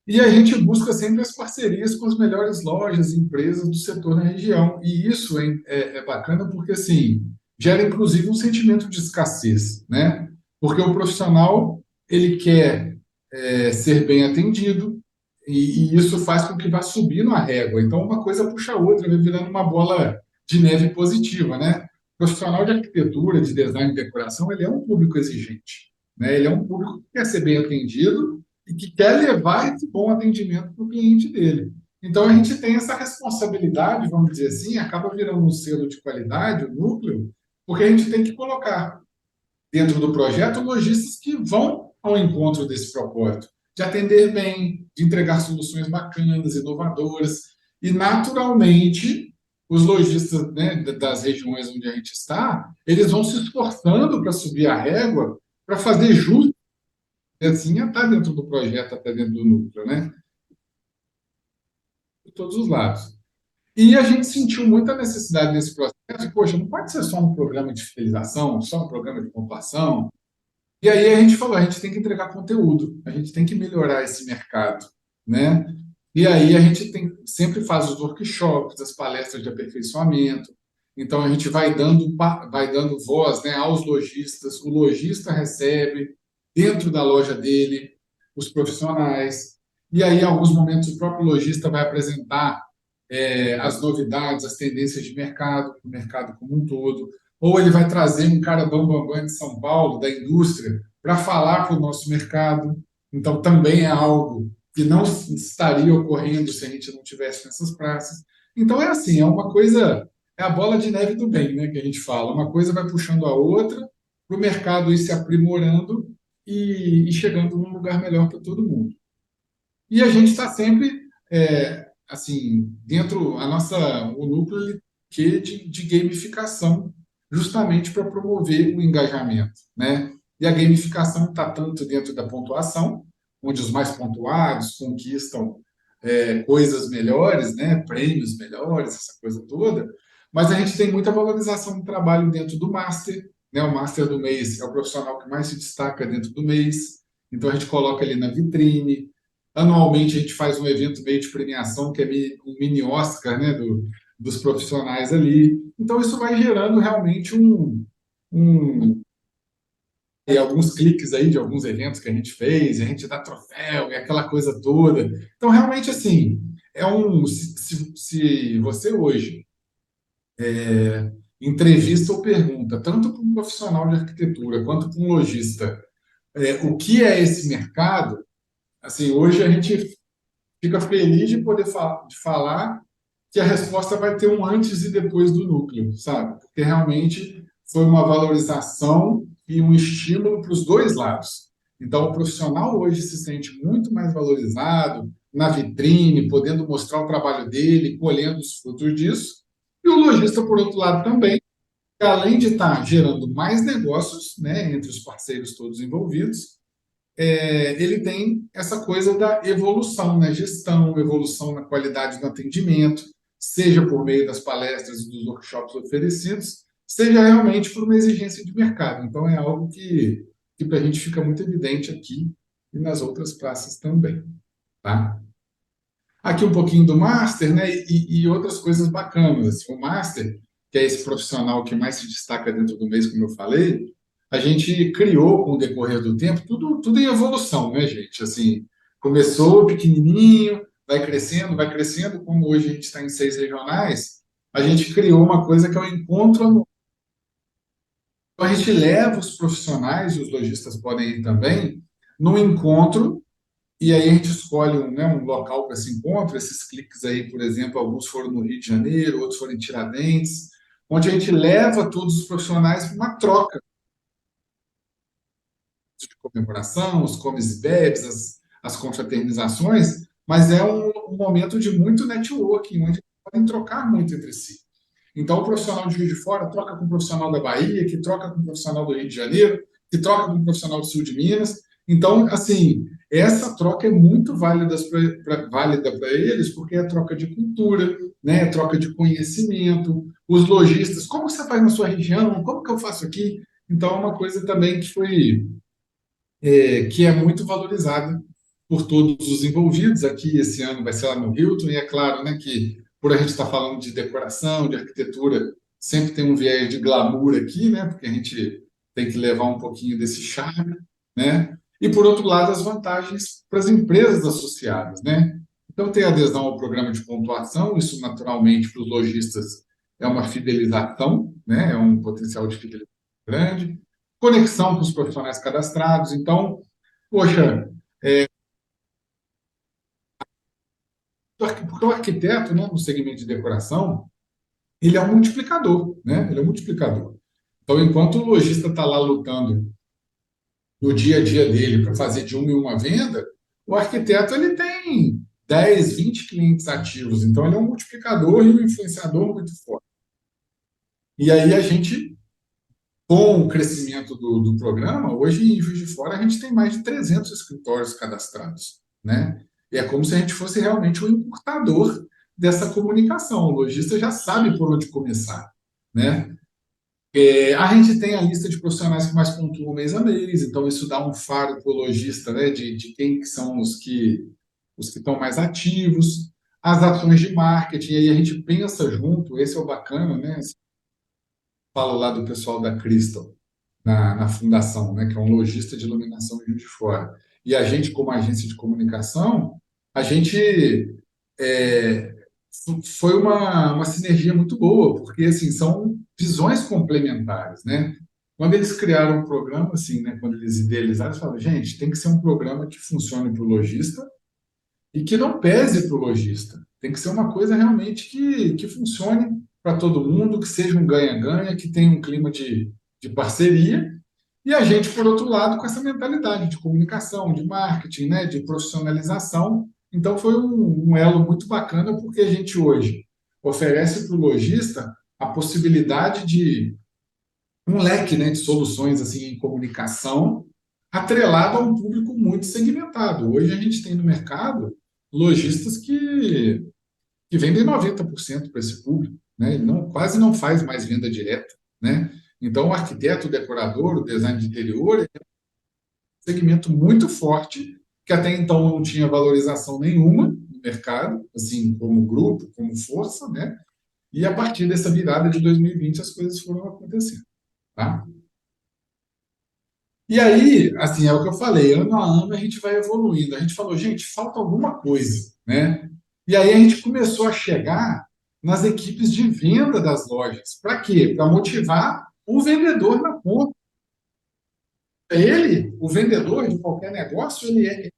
E a gente busca sempre as parcerias com as melhores lojas e empresas do setor na região. E isso é bacana porque, assim, gera inclusive um sentimento de escassez, né? Porque o profissional, ele quer ser bem atendido e isso faz com que vá subindo a régua. Então, uma coisa puxa a outra, vai virando uma bola de neve positiva, né? O profissional de arquitetura, de design e decoração, ele é um público exigente, né? Ele é um público que quer ser bem atendido e que quer levar esse bom atendimento para o cliente dele. Então, a gente tem essa responsabilidade, vamos dizer assim, acaba virando um selo de qualidade, o núcleo, porque a gente tem que colocar dentro do projeto lojistas que vão ao encontro desse propósito, de atender bem, de entregar soluções bacanas, inovadoras, e naturalmente os lojistas, né, das regiões onde a gente está, eles vão se esforçando para subir a régua, para fazer justo assim, está dentro do projeto, até dentro do núcleo, né? De todos os lados. E a gente sentiu muita necessidade nesse processo, de, poxa, não pode ser só um programa de fidelização, só um programa de pontuação. E aí a gente falou, a gente tem que entregar conteúdo, a gente tem que melhorar esse mercado, né? E aí a gente sempre faz os workshops, as palestras de aperfeiçoamento. Então a gente vai dando voz, né, aos lojistas. O lojista recebe dentro da loja dele os profissionais. E aí, em alguns momentos, o próprio lojista vai apresentar as novidades, as tendências de mercado, o mercado como um todo. Ou ele vai trazer um cara bambambam de São Paulo, da indústria, para falar para o nosso mercado. Então, também é algo que não estaria ocorrendo se a gente não tivesse nessas praças. Então, é assim, é uma coisa, é a bola de neve do bem, né, que a gente fala. Uma coisa vai puxando a outra, para o mercado ir se aprimorando e chegando num lugar melhor para todo mundo. E a gente está sempre, assim, dentro, o núcleo ele que de gamificação, justamente para promover o engajamento, né? E a gamificação está tanto dentro da pontuação, onde os mais pontuados conquistam coisas melhores, né? Prêmios melhores, essa coisa toda, mas a gente tem muita valorização do trabalho dentro do Master, né? O Master do mês é o profissional que mais se destaca dentro do mês, então a gente coloca ele na vitrine. Anualmente a gente faz um evento meio de premiação, que é um mini Oscar, né, dos profissionais ali. Então isso vai gerando realmente um e alguns cliques aí de alguns eventos que a gente fez, e a gente dá troféu e aquela coisa toda. Então realmente assim, se você hoje entrevista ou pergunta tanto para um profissional de arquitetura quanto para um lojista o que é esse mercado, assim, hoje a gente fica feliz de poder de falar que a resposta vai ter um antes e depois do núcleo, sabe? Porque realmente foi uma valorização e um estímulo para os dois lados. Então, o profissional hoje se sente muito mais valorizado na vitrine, podendo mostrar o trabalho dele, colhendo os frutos disso. E o lojista, por outro lado, também, que além de estar gerando mais negócios, né, entre os parceiros todos envolvidos, ele tem essa coisa da evolução na gestão, evolução na qualidade do atendimento, seja por meio das palestras e dos workshops oferecidos, seja realmente por uma exigência de mercado. Então, é algo que para a gente fica muito evidente aqui e nas outras praças também. Tá? Aqui um pouquinho do Master, né, e outras coisas bacanas. Assim, o Master, que é esse profissional que mais se destaca dentro do mês, como eu falei, a gente criou com o decorrer do tempo, tudo em evolução, né, gente? Assim, começou pequenininho, vai crescendo, como hoje a gente está em 6 regionais, a gente criou uma coisa que é o encontro anual. Então, a gente leva os profissionais, e os lojistas podem ir também, num encontro e aí a gente escolhe um local para esse encontro. Esses cliques aí, por exemplo, alguns foram no Rio de Janeiro, outros foram em Tiradentes, onde a gente leva todos os profissionais para uma troca de comemoração, os comes e bebes, as confraternizações, mas é um momento de muito networking, onde podem trocar muito entre si. Então, o profissional de Juiz de Fora troca com o profissional da Bahia, que troca com o profissional do Rio de Janeiro, que troca com o profissional do Sul de Minas. Então, assim, essa troca é muito válida para eles, porque é troca de cultura, né? É troca de conhecimento, os lojistas, como você faz na sua região, como que eu faço aqui? Então, é uma coisa também que é muito valorizada por todos os envolvidos. Aqui, esse ano, vai ser lá no Hilton, e é claro, né, que por a gente estar falando de decoração, de arquitetura, sempre tem um viés de glamour aqui, né, porque a gente tem que levar um pouquinho desse charme, né? E, por outro lado, as vantagens para as empresas associadas, né? Então, tem adesão ao programa de pontuação, isso naturalmente para os lojistas é uma fidelização, né? É um potencial de fidelização grande, conexão com os profissionais cadastrados. Então, poxa, porque o arquiteto, né, no segmento de decoração, ele é um multiplicador, né? Ele é um multiplicador. Então, enquanto o lojista está lá lutando no dia a dia dele para fazer de uma em uma venda, o arquiteto ele tem 10, 20 clientes ativos. Então, ele é um multiplicador e um influenciador muito forte. E aí a gente, com o crescimento do programa, hoje em Juiz de Fora a gente tem mais de 300 escritórios cadastrados, né? E é como se a gente fosse realmente um importador dessa comunicação. O lojista já sabe por onde começar, né? A gente tem a lista de profissionais que mais pontuam mês a mês, então isso dá um faro para o lojista, né, de quem que são os que estão mais ativos, as ações de marketing, aí a gente pensa junto, esse é o bacana, né? Falo lá do pessoal da Crystal, na fundação, né, que é um lojista de iluminação de Juiz de Fora. E a gente, como agência de comunicação, a gente é, foi uma sinergia muito boa, porque assim, são visões complementares, né? Quando eles criaram um programa, assim, né, quando eles idealizaram, eles falaram, gente, tem que ser um programa que funcione para o lojista e que não pese para o lojista. Tem que ser uma coisa realmente que funcione para todo mundo, que seja um ganha-ganha, que tenha um clima de parceria. E a gente, por outro lado, com essa mentalidade de comunicação, de marketing, né, de profissionalização. Então, foi um elo muito bacana, porque a gente hoje oferece para o lojista a possibilidade de um leque, né, de soluções assim, em comunicação, atrelado a um público muito segmentado. Hoje a gente tem no mercado lojistas que vendem 90% para esse público, né? Ele quase não faz mais venda direta, né? Então, o arquiteto, o decorador, o design de interior é um segmento muito forte, que até então não tinha valorização nenhuma no mercado, assim, como grupo, como força, né? E a partir dessa virada de 2020 as coisas foram acontecendo, tá? E aí, assim, é o que eu falei, ano a ano a gente vai evoluindo. A gente falou, gente, falta alguma coisa, né? E aí a gente começou a chegar nas equipes de venda das lojas. Para quê? Para motivar o vendedor na ponta. Ele, o vendedor de qualquer negócio, ele é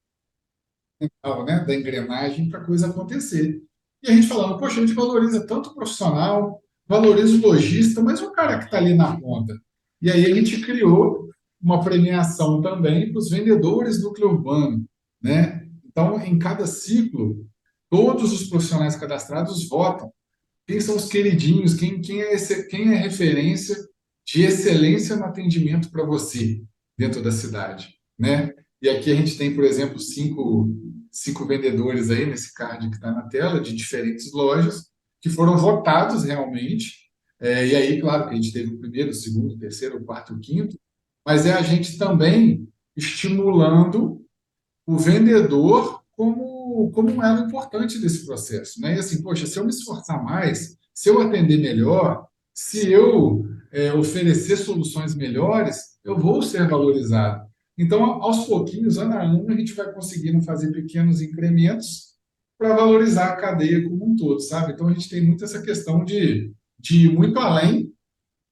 fundamental, né, da engrenagem para a coisa acontecer. E a gente falando, poxa, a gente valoriza tanto o profissional, valoriza o lojista, mas o cara que está ali na ponta. E aí a gente criou uma premiação também para os vendedores núcleo urbano, né? Então, em cada ciclo, todos os profissionais cadastrados votam. Quem são os queridinhos? Quem é referência de excelência no atendimento para você dentro da cidade, né? E aqui a gente tem, por exemplo, cinco vendedores aí nesse card que está na tela, de diferentes lojas, que foram votados realmente. E aí, claro, que a gente teve o primeiro, o segundo, o terceiro, o quarto, o quinto, mas é a gente também estimulando o vendedor como um elo importante desse processo, né? E assim, poxa, se eu me esforçar mais, se eu atender melhor, se eu oferecer soluções melhores, eu vou ser valorizado. Então, aos pouquinhos, ano a ano, a gente vai conseguindo fazer pequenos incrementos para valorizar a cadeia como um todo, sabe? Então, a gente tem muito essa questão de ir muito além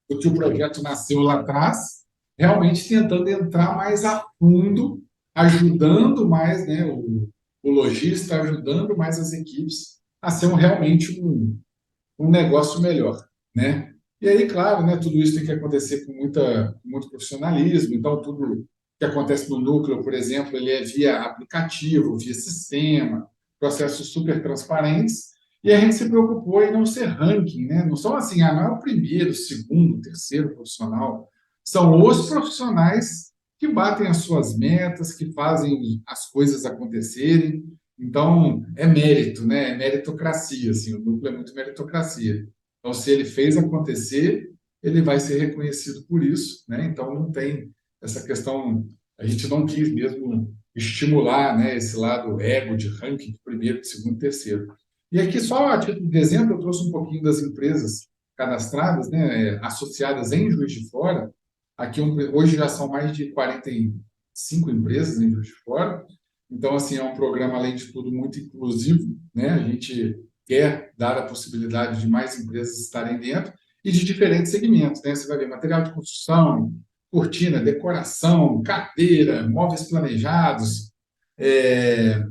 do que o projeto nasceu lá atrás, realmente tentando entrar mais a fundo, ajudando mais, né, o lojista, ajudando mais as equipes a ser realmente um negócio melhor, né? E aí, claro, né, tudo isso tem que acontecer com muito profissionalismo. Então, tudo que acontece no núcleo, por exemplo, ele é via aplicativo, via sistema, processos super transparentes. E a gente se preocupou em não ser ranking, né? Não são assim, não é o primeiro, segundo, terceiro profissional. São os profissionais que batem as suas metas, que fazem as coisas acontecerem. Então, é mérito, né? É meritocracia, assim, o núcleo é muito meritocracia. Então, se ele fez acontecer, ele vai ser reconhecido por isso, né? Então, não tem essa questão, a gente não quis mesmo estimular, né, esse lado ego de ranking de primeiro, de segundo, terceiro. E aqui, só a título de exemplo, eu trouxe um pouquinho das empresas cadastradas, né, associadas em Juiz de Fora. Aqui, hoje já são mais de 45 empresas em Juiz de Fora. Então, assim, é um programa, além de tudo, muito inclusivo, né? A gente quer dar a possibilidade de mais empresas estarem dentro e de diferentes segmentos, né? Você vai ver material de construção, cortina, decoração, cadeira, móveis planejados,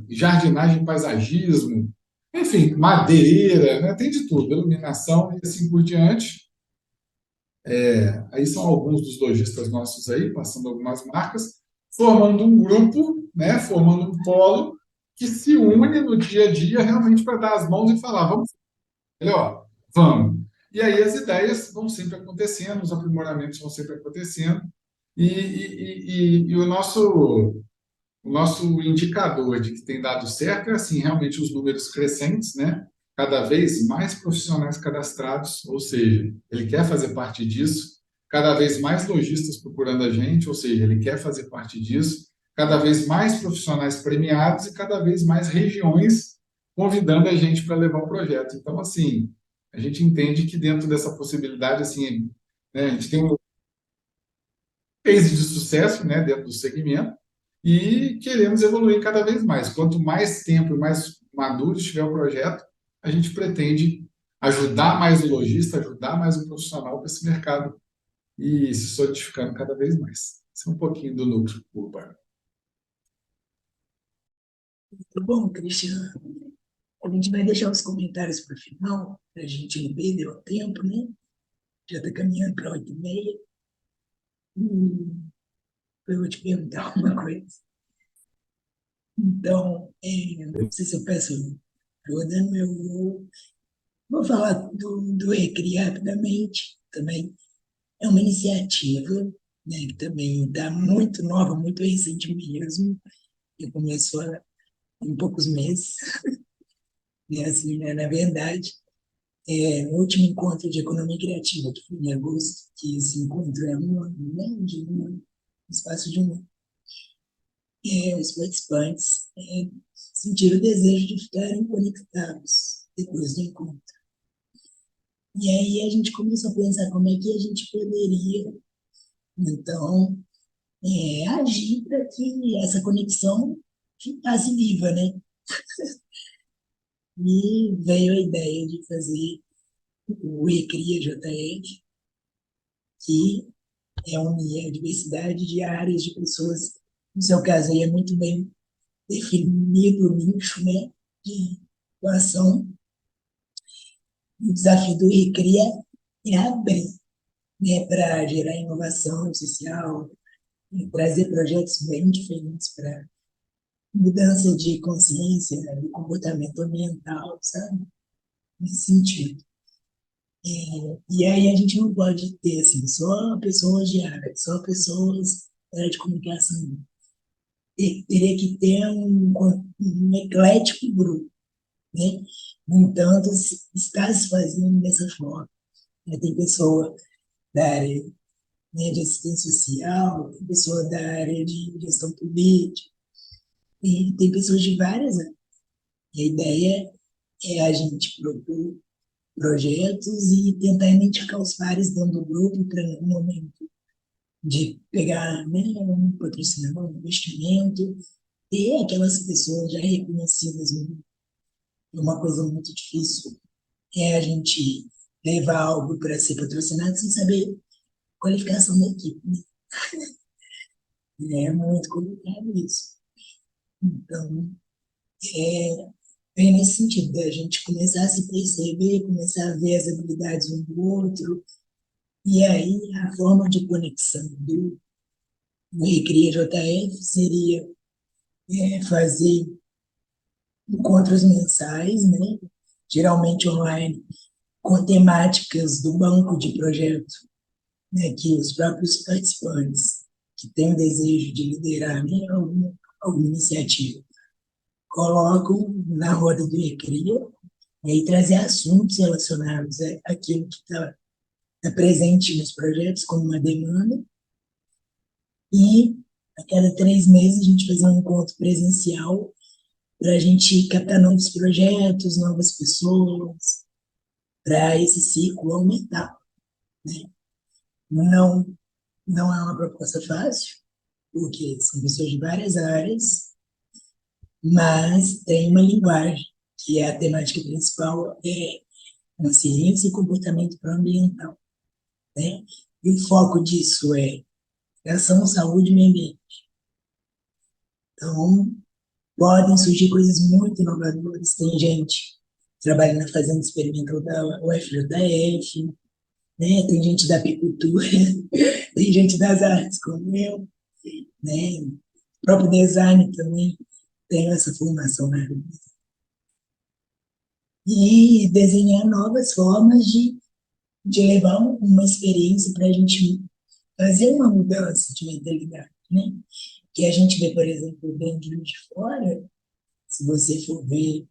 jardinagem e paisagismo, enfim, madeireira, né? Tem de tudo, iluminação e assim por diante. Aí são alguns dos lojistas nossos aí, passando algumas marcas, formando um grupo, né? Formando um polo que se une no dia a dia realmente para dar as mãos e falar, vamos, melhor, vamos. E aí as ideias vão sempre acontecendo, os aprimoramentos vão sempre acontecendo, e o nosso indicador de que tem dado certo é assim, realmente os números crescentes, né? Cada vez mais profissionais cadastrados, ou seja, ele quer fazer parte disso, cada vez mais lojistas procurando a gente, ou seja, ele quer fazer parte disso, cada vez mais profissionais premiados e cada vez mais regiões convidando a gente para levar o projeto. Então, assim, a gente entende que dentro dessa possibilidade, assim, né, a gente tem um case de sucesso, né, dentro do segmento e queremos evoluir cada vez mais. Quanto mais tempo e mais maduro estiver o projeto, a gente pretende ajudar mais o lojista, ajudar mais o profissional para esse mercado e se solidificando cada vez mais. Esse é um pouquinho do núcleo urbano. Muito bom, Cristiano. A gente vai deixar os comentários para o final, para a gente não perder o tempo, né? Já está caminhando para 8h30. Eu vou te perguntar uma coisa. Então, não sei se eu peço ajuda, vou falar do Recri rapidamente também. É uma iniciativa, né, que também está muito nova, muito recente mesmo, que começou em poucos meses, né, assim, né, na verdade. No último encontro de economia criativa, que foi em agosto, que esse encontro é um ano, né, um espaço de um ano. Os participantes sentiram o desejo de ficarem conectados depois do encontro. E aí a gente começou a pensar como é que a gente poderia, então, agir para que essa conexão ficasse viva, né? E veio a ideia de fazer o Recria JF, que é unir a diversidade de áreas de pessoas. No seu caso, aí é muito bem definido o nicho, né, de atuação. O desafio do Recria é abrir, né, para gerar inovação social, e trazer projetos bem diferentes para mudança de consciência, de comportamento ambiental, sabe? Nesse sentido. E aí a gente não pode ter assim, só pessoas de área, só pessoas da área de comunicação. Teria que ter um eclético grupo, né? No entanto, está se fazendo dessa forma. Tem pessoa da área, né, de assistência social, tem pessoa da área de gestão política, e tem pessoas de várias áreas. E a ideia é a gente propor projetos e tentar identificar os pares dentro do grupo para, no momento de pegar, né, um patrocinador, um investimento, ter aquelas pessoas já reconhecidas. Uma coisa muito difícil é a gente levar algo para ser patrocinado sem saber a qualificação da equipe, né? É muito complicado isso. Então, vem nesse sentido, da gente começar a se perceber, começar a ver as habilidades um do outro, E aí, a forma de conexão do Recria JF seria fazer encontros mensais, né? Geralmente online, com temáticas do banco de projeto, né? Que os próprios participantes que têm o desejo de liderar, né, alguma iniciativa colocam na roda do Recria e aí trazer assuntos relacionados àquilo que está presente nos projetos como uma demanda. E a cada 3 meses a gente fazer um encontro presencial para a gente captar novos projetos, novas pessoas, para esse ciclo aumentar, né? Não, não é uma proposta fácil, porque são pessoas de várias áreas, mas tem uma linguagem, que é a temática principal, é consciência e comportamento proambiental, né? E o foco disso é ação, saúde e meio ambiente. Então, podem surgir coisas muito inovadoras. Tem gente trabalhando na Fazenda Experimental da UFJF, né? Tem gente da apicultura, tem gente das artes como eu, né? O próprio design também tem essa formação na área. E desenhar novas formas de levar uma experiência para a gente fazer uma mudança de mentalidade, né? Que a gente vê, por exemplo, bem de fora, se você for ver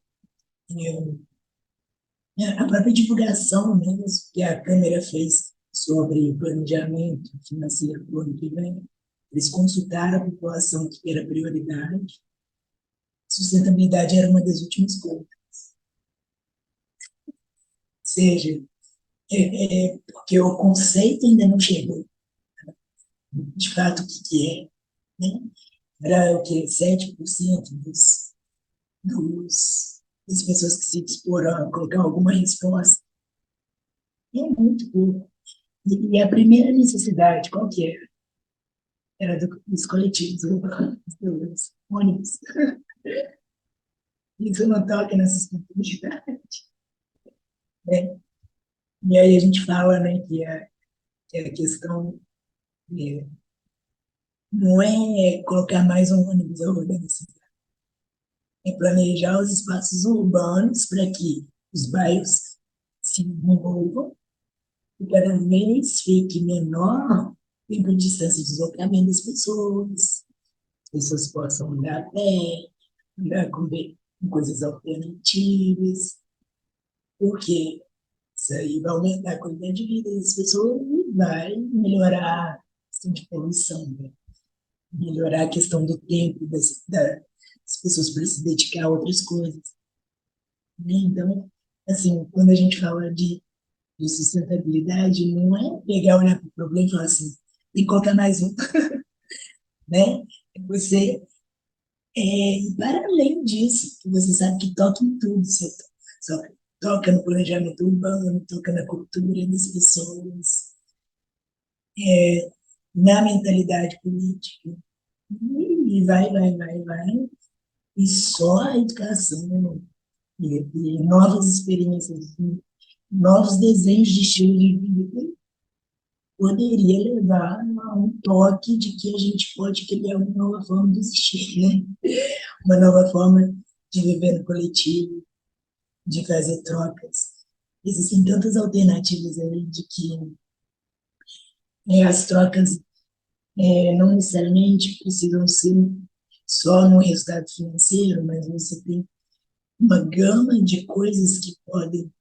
a própria divulgação mesmo que a Câmara fez sobre planejamento financeiro do ano que vem, eles consultaram a população que era prioridade, sustentabilidade era uma das últimas coisas. Ou seja, porque o conceito ainda não chegou, de fato, o que é, né? Era o que? 7% das pessoas que se disporam a colocar alguma resposta. E é muito pouco. E a primeira necessidade, qual que era? Era dos coletivos urbanos, dos ônibus. Isso não toca na sustentabilidade, né? E aí a gente fala, né, que a questão é, não é colocar mais um ônibus ao redor da cidade, é planejar os espaços urbanos para que os bairros se desenvolvam e cada vez fique menor o tempo de distância de deslocamento das pessoas, as pessoas possam andar a pé, andar com coisas alternativas, porque isso aí vai aumentar a qualidade de vida das pessoas e vai melhorar a questão de poluição, né? Melhorar a questão do tempo das pessoas para se dedicar a outras coisas, né? Então, assim, quando a gente fala de sustentabilidade, não é pegar, olhar para o problema e falar assim, tem que colocar mais um, né? É você, e para além disso, que você sabe que toca em tudo, você só toca no planejamento urbano, toca na cultura das pessoas, na mentalidade política, e vai, e só a educação e novas experiências, novos desejos de estilo de vida poderia levar a um toque de que a gente pode criar uma nova forma de existir, né? Uma nova forma de viver no coletivo, de fazer trocas. Existem tantas alternativas aí de que as trocas não necessariamente precisam ser só no resultado financeiro, mas você tem uma gama de coisas que podem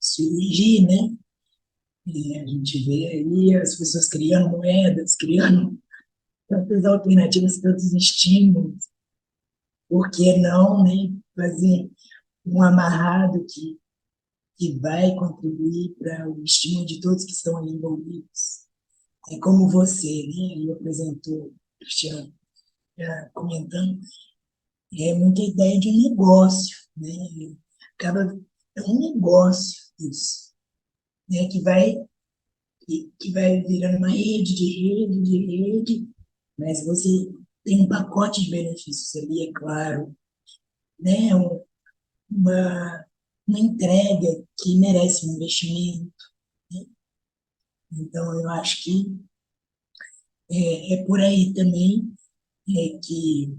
surgir, né? E a gente vê aí as pessoas criando moedas, criando tantas alternativas, tantos estímulos, por que não, né, fazer um amarrado que vai contribuir para o estímulo de todos que estão ali envolvidos. É como você, né, aí apresentou, Cristiano, comentando, é muita ideia de um negócio, né, acaba, é um negócio isso, né, que vai virando uma rede, mas você tem um pacote de benefícios ali, é claro, né? Uma, uma entrega que merece um investimento, né? Então, eu acho que é por aí também que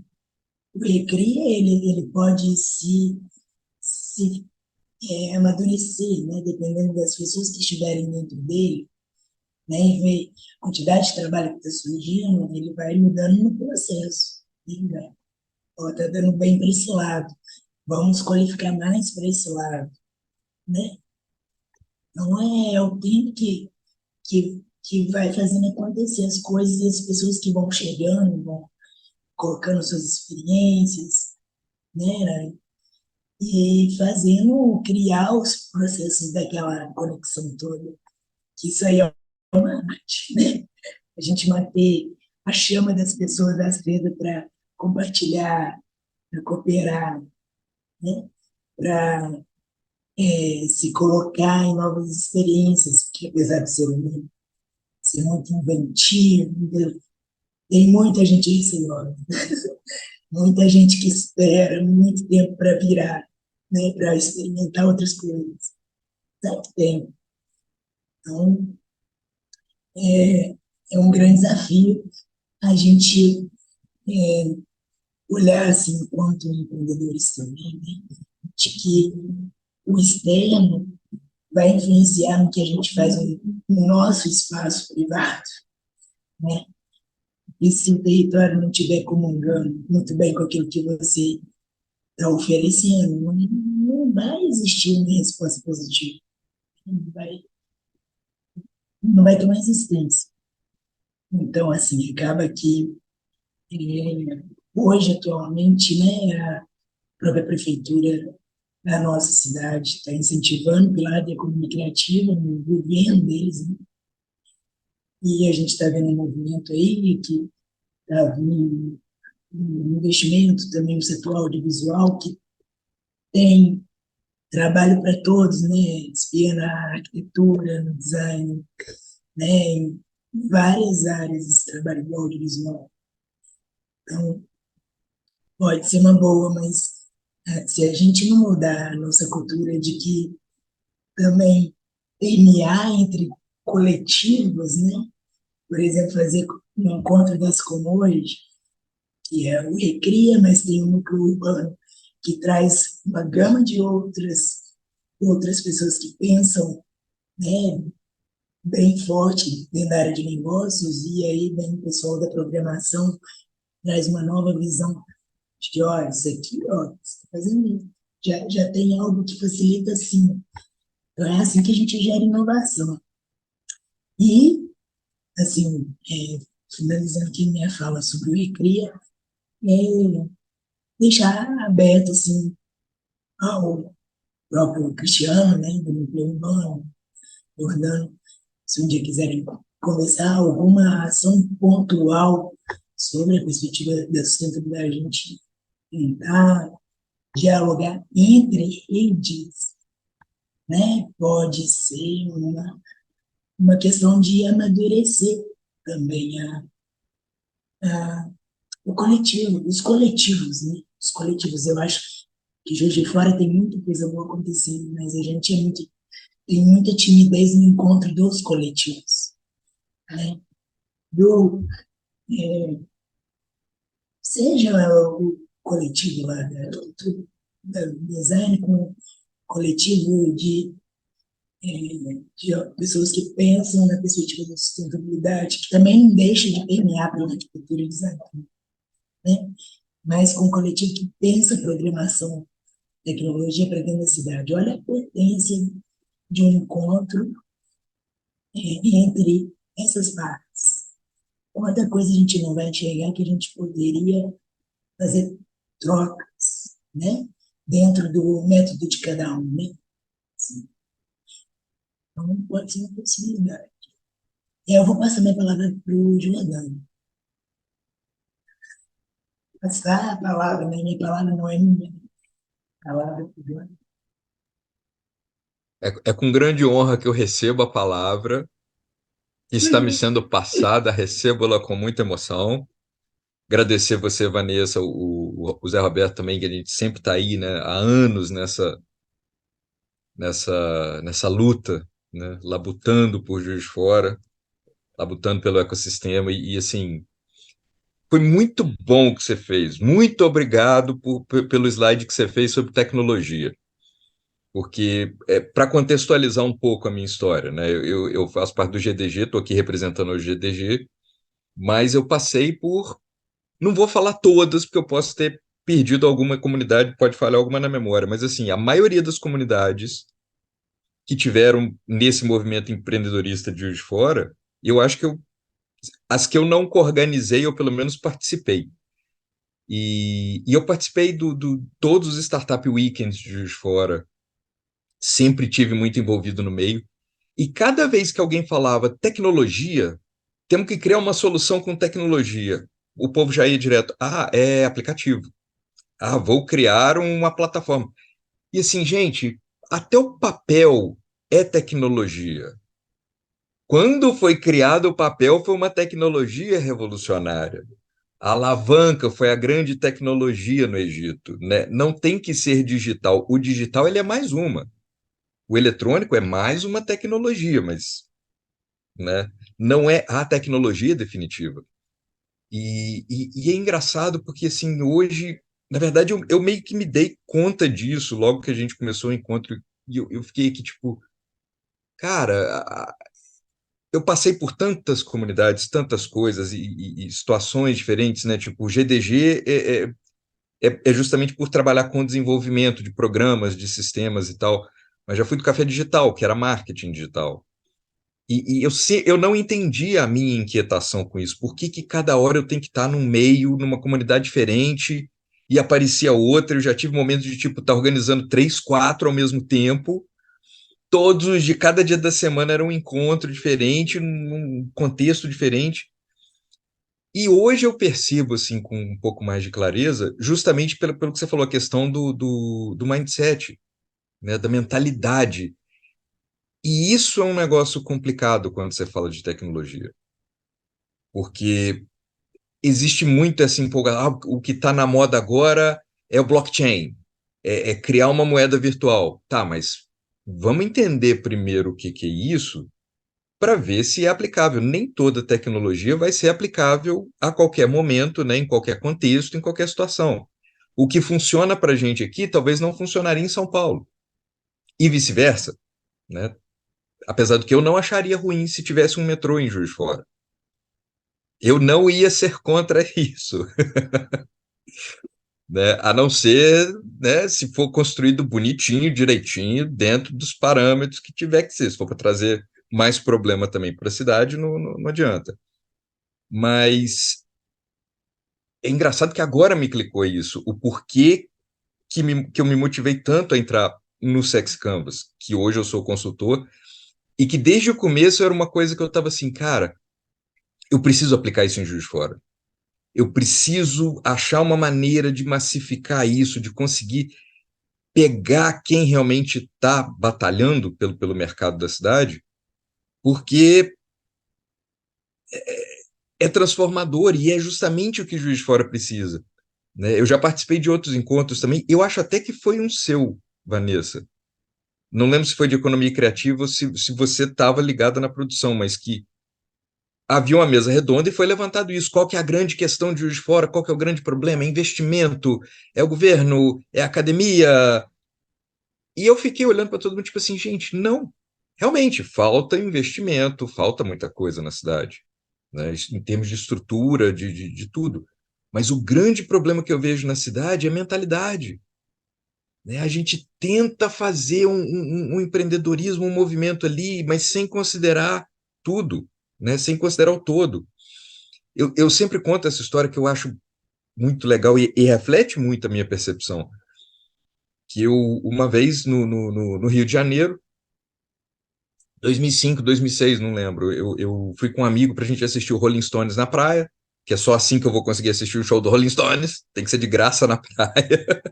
o Recria, ele pode se amadurecer, né? Dependendo das pessoas que estiverem dentro dele, né? E ver a quantidade de trabalho que está surgindo, ele vai mudando no processo. Está dando bem para esse lado. Vamos qualificar mais para esse lado, né? Não é o tempo que vai fazendo acontecer as coisas e as pessoas que vão chegando, vão colocando suas experiências, né? E fazendo, criar os processos daquela conexão toda. Que isso aí é uma arte, né? A gente manter a chama das pessoas acesa para compartilhar, para cooperar, né? Para se colocar em novas experiências, que apesar de ser humano, ser muito inventivo, tem muita gente receosa, muita gente que espera muito tempo para virar, né, para experimentar outras coisas. Tanto tempo. Então, é, é um grande desafio a gente olhar assim, enquanto empreendedores também, né, de que o externo vai influenciar no que a gente faz no nosso espaço privado, né? E se o território não estiver comungando muito bem com aquilo que você está oferecendo, não vai existir uma resposta positiva, não vai, não vai ter uma existência. Então, assim, acaba que hoje, atualmente, né, a própria prefeitura da nossa cidade está incentivando pela área da economia criativa, no governo deles, né? E a gente está vendo um movimento aí que está vindo um investimento também no setor audiovisual, que tem trabalho para todos, né? Espia na arquitetura, no design, né? Em várias áreas esse trabalho do audiovisual. Então, pode ser uma boa, mas se a gente não mudar a nossa cultura de que também permear entre coletivos, né? Por exemplo, fazer um encontro das comuns, que é o Recria, mas tem um núcleo urbano que traz uma gama de outras pessoas que pensam, né, bem forte dentro da área de negócios, e aí vem o pessoal da programação, traz uma nova visão de que, olha, isso aqui, ó, você está fazendo isso. Já tem algo que facilita assim. Então, é assim que a gente gera inovação. E, assim, finalizando aqui minha fala sobre o Recria, é deixar aberto, assim, ao próprio Cristiano, né, do Núcleo Urbano, Jordano, se um dia quiserem conversar alguma ação pontual sobre a perspectiva da sustentabilidade, a gente tentar dialogar entre redes, né? Pode ser uma questão de amadurecer também a, o coletivo, os coletivos, né? Os coletivos, eu acho que Juiz de Fora tem muita coisa boa acontecendo, mas a gente tem muita timidez no encontro dos coletivos, né? Do, é, seja o coletivo lá da design com o coletivo de pessoas que pensam na perspectiva da sustentabilidade, que também não deixa de permear pela arquitetura e design, né? Mas com o coletivo que pensa programação, tecnologia para dentro da cidade. Olha a potência de um encontro entre essas partes. Quanta coisa a gente não vai enxergar que a gente poderia fazer trocas, né? Dentro do método de cada um, né? Assim, então, pode ser uma possibilidade. Eu vou passar minha palavra para o Jordano. Passar a palavra, né? Minha palavra não é minha, a palavra é do Jordano. É com grande honra que eu recebo a palavra que está me sendo passada, recebo-la com muita emoção. Agradecer você, Vanessa, o Zé Roberto também, que a gente sempre está aí, né, há anos nessa luta né? Labutando por Juiz de Fora, labutando pelo ecossistema, assim, foi muito bom o que você fez. Muito obrigado pelo slide que você fez sobre tecnologia. Porque, para contextualizar um pouco a minha história, né? Eu faço parte do GDG, estou aqui representando o GDG, mas eu passei por. Não vou falar todas, porque eu posso ter perdido alguma comunidade, pode falhar alguma na memória, mas assim, a maioria das comunidades que tiveram nesse movimento empreendedorista de Juiz de Fora, eu acho que as que eu não organizei, eu pelo menos participei. E eu participei do todos os Startup Weekends de Juiz de Fora, sempre tive muito envolvido no meio. E cada vez que alguém falava tecnologia, temos que criar uma solução com tecnologia, o povo já ia direto, é aplicativo. Vou criar uma plataforma. E assim, gente, até o papel é tecnologia. Quando foi criado o papel, foi uma tecnologia revolucionária. A alavanca foi a grande tecnologia no Egito, né? Não tem que ser digital. O digital ele é mais uma. O eletrônico é mais uma tecnologia, mas, né, não é a tecnologia definitiva. E é engraçado porque, assim, hoje, na verdade, eu meio que me dei conta disso logo que a gente começou o encontro, e eu fiquei aqui, tipo, cara, eu passei por tantas comunidades, tantas coisas e situações diferentes, né? Tipo, o GDG é justamente por trabalhar com desenvolvimento de programas, de sistemas e tal, mas já fui do Café Digital, que era marketing digital. Eu não entendi a minha inquietação com isso. Por que cada hora eu tenho que estar num meio, numa comunidade diferente, e aparecia outra? Eu já tive momentos de, tipo, estar organizando 3, 4 ao mesmo tempo. Todos os de cada dia da semana era um encontro diferente, num contexto diferente. E hoje eu percebo, assim, com um pouco mais de clareza, justamente pelo que você falou, a questão do mindset, né, da mentalidade. E isso é um negócio complicado quando você fala de tecnologia, porque existe muito essa empolgação. O que está na moda agora é o blockchain, é criar uma moeda virtual. Tá, mas vamos entender primeiro o que é isso para ver se é aplicável. Nem toda tecnologia vai ser aplicável a qualquer momento, né, em qualquer contexto, em qualquer situação. O que funciona para a gente aqui talvez não funcionaria em São Paulo, e vice-versa, né? Apesar do que eu não acharia ruim se tivesse um metrô em Juiz de Fora. Eu não ia ser contra isso, né? A não ser, né, se for construído bonitinho, direitinho, dentro dos parâmetros que tiver que ser. Se for para trazer mais problema também para a cidade, não adianta. Mas é engraçado que agora me clicou isso, o porquê que eu me motivei tanto a entrar no Sex Canvas, que hoje eu sou consultor, e que desde o começo era uma coisa que eu estava assim, cara, eu preciso aplicar isso em Juiz de Fora. Eu preciso achar uma maneira de massificar isso, de conseguir pegar quem realmente está batalhando pelo mercado da cidade, porque é transformador e é justamente o que Juiz de Fora precisa, né? Eu já participei de outros encontros também, eu acho até que foi um seu, Vanessa. Não lembro se foi de economia criativa ou se você estava ligada na produção, mas que havia uma mesa redonda e foi levantado isso. Qual que é a grande questão de Juiz de Fora? Qual que é o grande problema? É investimento? É o governo? É a academia? E eu fiquei olhando para todo mundo, tipo assim, gente, não. Realmente, falta investimento, falta muita coisa na cidade, né? Em termos de estrutura, de tudo. Mas o grande problema que eu vejo na cidade é a mentalidade, né? A gente tenta fazer um empreendedorismo, um movimento ali, mas sem considerar tudo, né? Sem considerar o todo. Eu sempre conto essa história que eu acho muito legal e reflete muito a minha percepção. Que eu, uma vez no Rio de Janeiro, 2005, 2006, não lembro, eu fui com um amigo para a gente assistir o Rolling Stones na praia, que é só assim que eu vou conseguir assistir o show do Rolling Stones, tem que ser de graça na praia.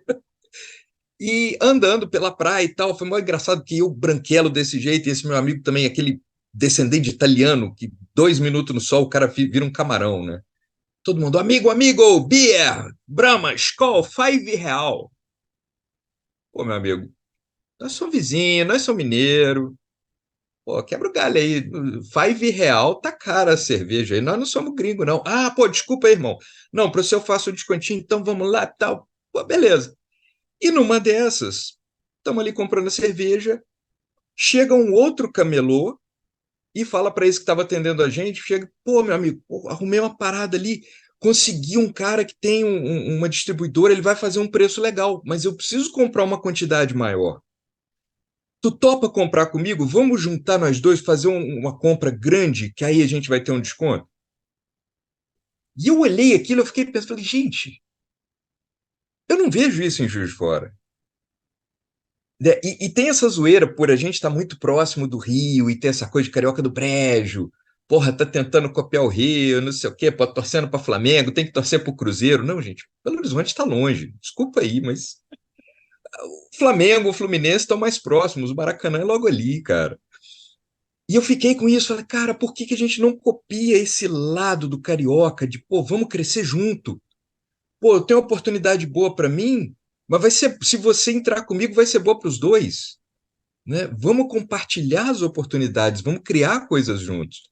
E andando pela praia e tal, foi muito engraçado que eu, branquelo desse jeito, e esse meu amigo também, aquele descendente italiano, que 2 minutos no sol o cara vira um camarão, né? Todo mundo, amigo, beer, Brahma, Skol, R$ 5. Pô, meu amigo, nós somos vizinhos, nós somos mineiros, Pô, quebra o galho aí. R$ 5 tá cara a cerveja aí. Nós não somos gringo, não. Ah, pô, desculpa aí, irmão. Não, para o seu eu faço um descontinho, então vamos lá, tal. Pô, beleza. E numa dessas, estamos ali comprando a cerveja, chega um outro camelô e fala para esse que estava atendendo a gente, chega, pô, meu amigo, pô, arrumei uma parada ali, consegui um cara que tem uma distribuidora, ele vai fazer um preço legal, mas eu preciso comprar uma quantidade maior. Tu topa comprar comigo? Vamos juntar nós dois, fazer uma compra grande, que aí a gente vai ter um desconto? E eu olhei aquilo, eu fiquei pensando, falei, gente, eu não vejo isso em Juiz de Fora. E tem essa zoeira por a gente estar muito próximo do Rio e ter essa coisa de carioca do brejo. Porra, tá tentando copiar o Rio, não sei o quê, pô, torcendo para Flamengo, tem que torcer para o Cruzeiro. Não, gente, Belo Horizonte está longe. Desculpa aí, mas o Flamengo, o Fluminense estão mais próximos. O Maracanã é logo ali, cara. E eu fiquei com isso, falei, cara, por que que a gente não copia esse lado do carioca de, pô, vamos crescer junto? Pô, eu tenho uma oportunidade boa para mim, mas vai ser, se você entrar comigo, vai ser boa para os dois, né? Vamos compartilhar as oportunidades, vamos criar coisas juntos.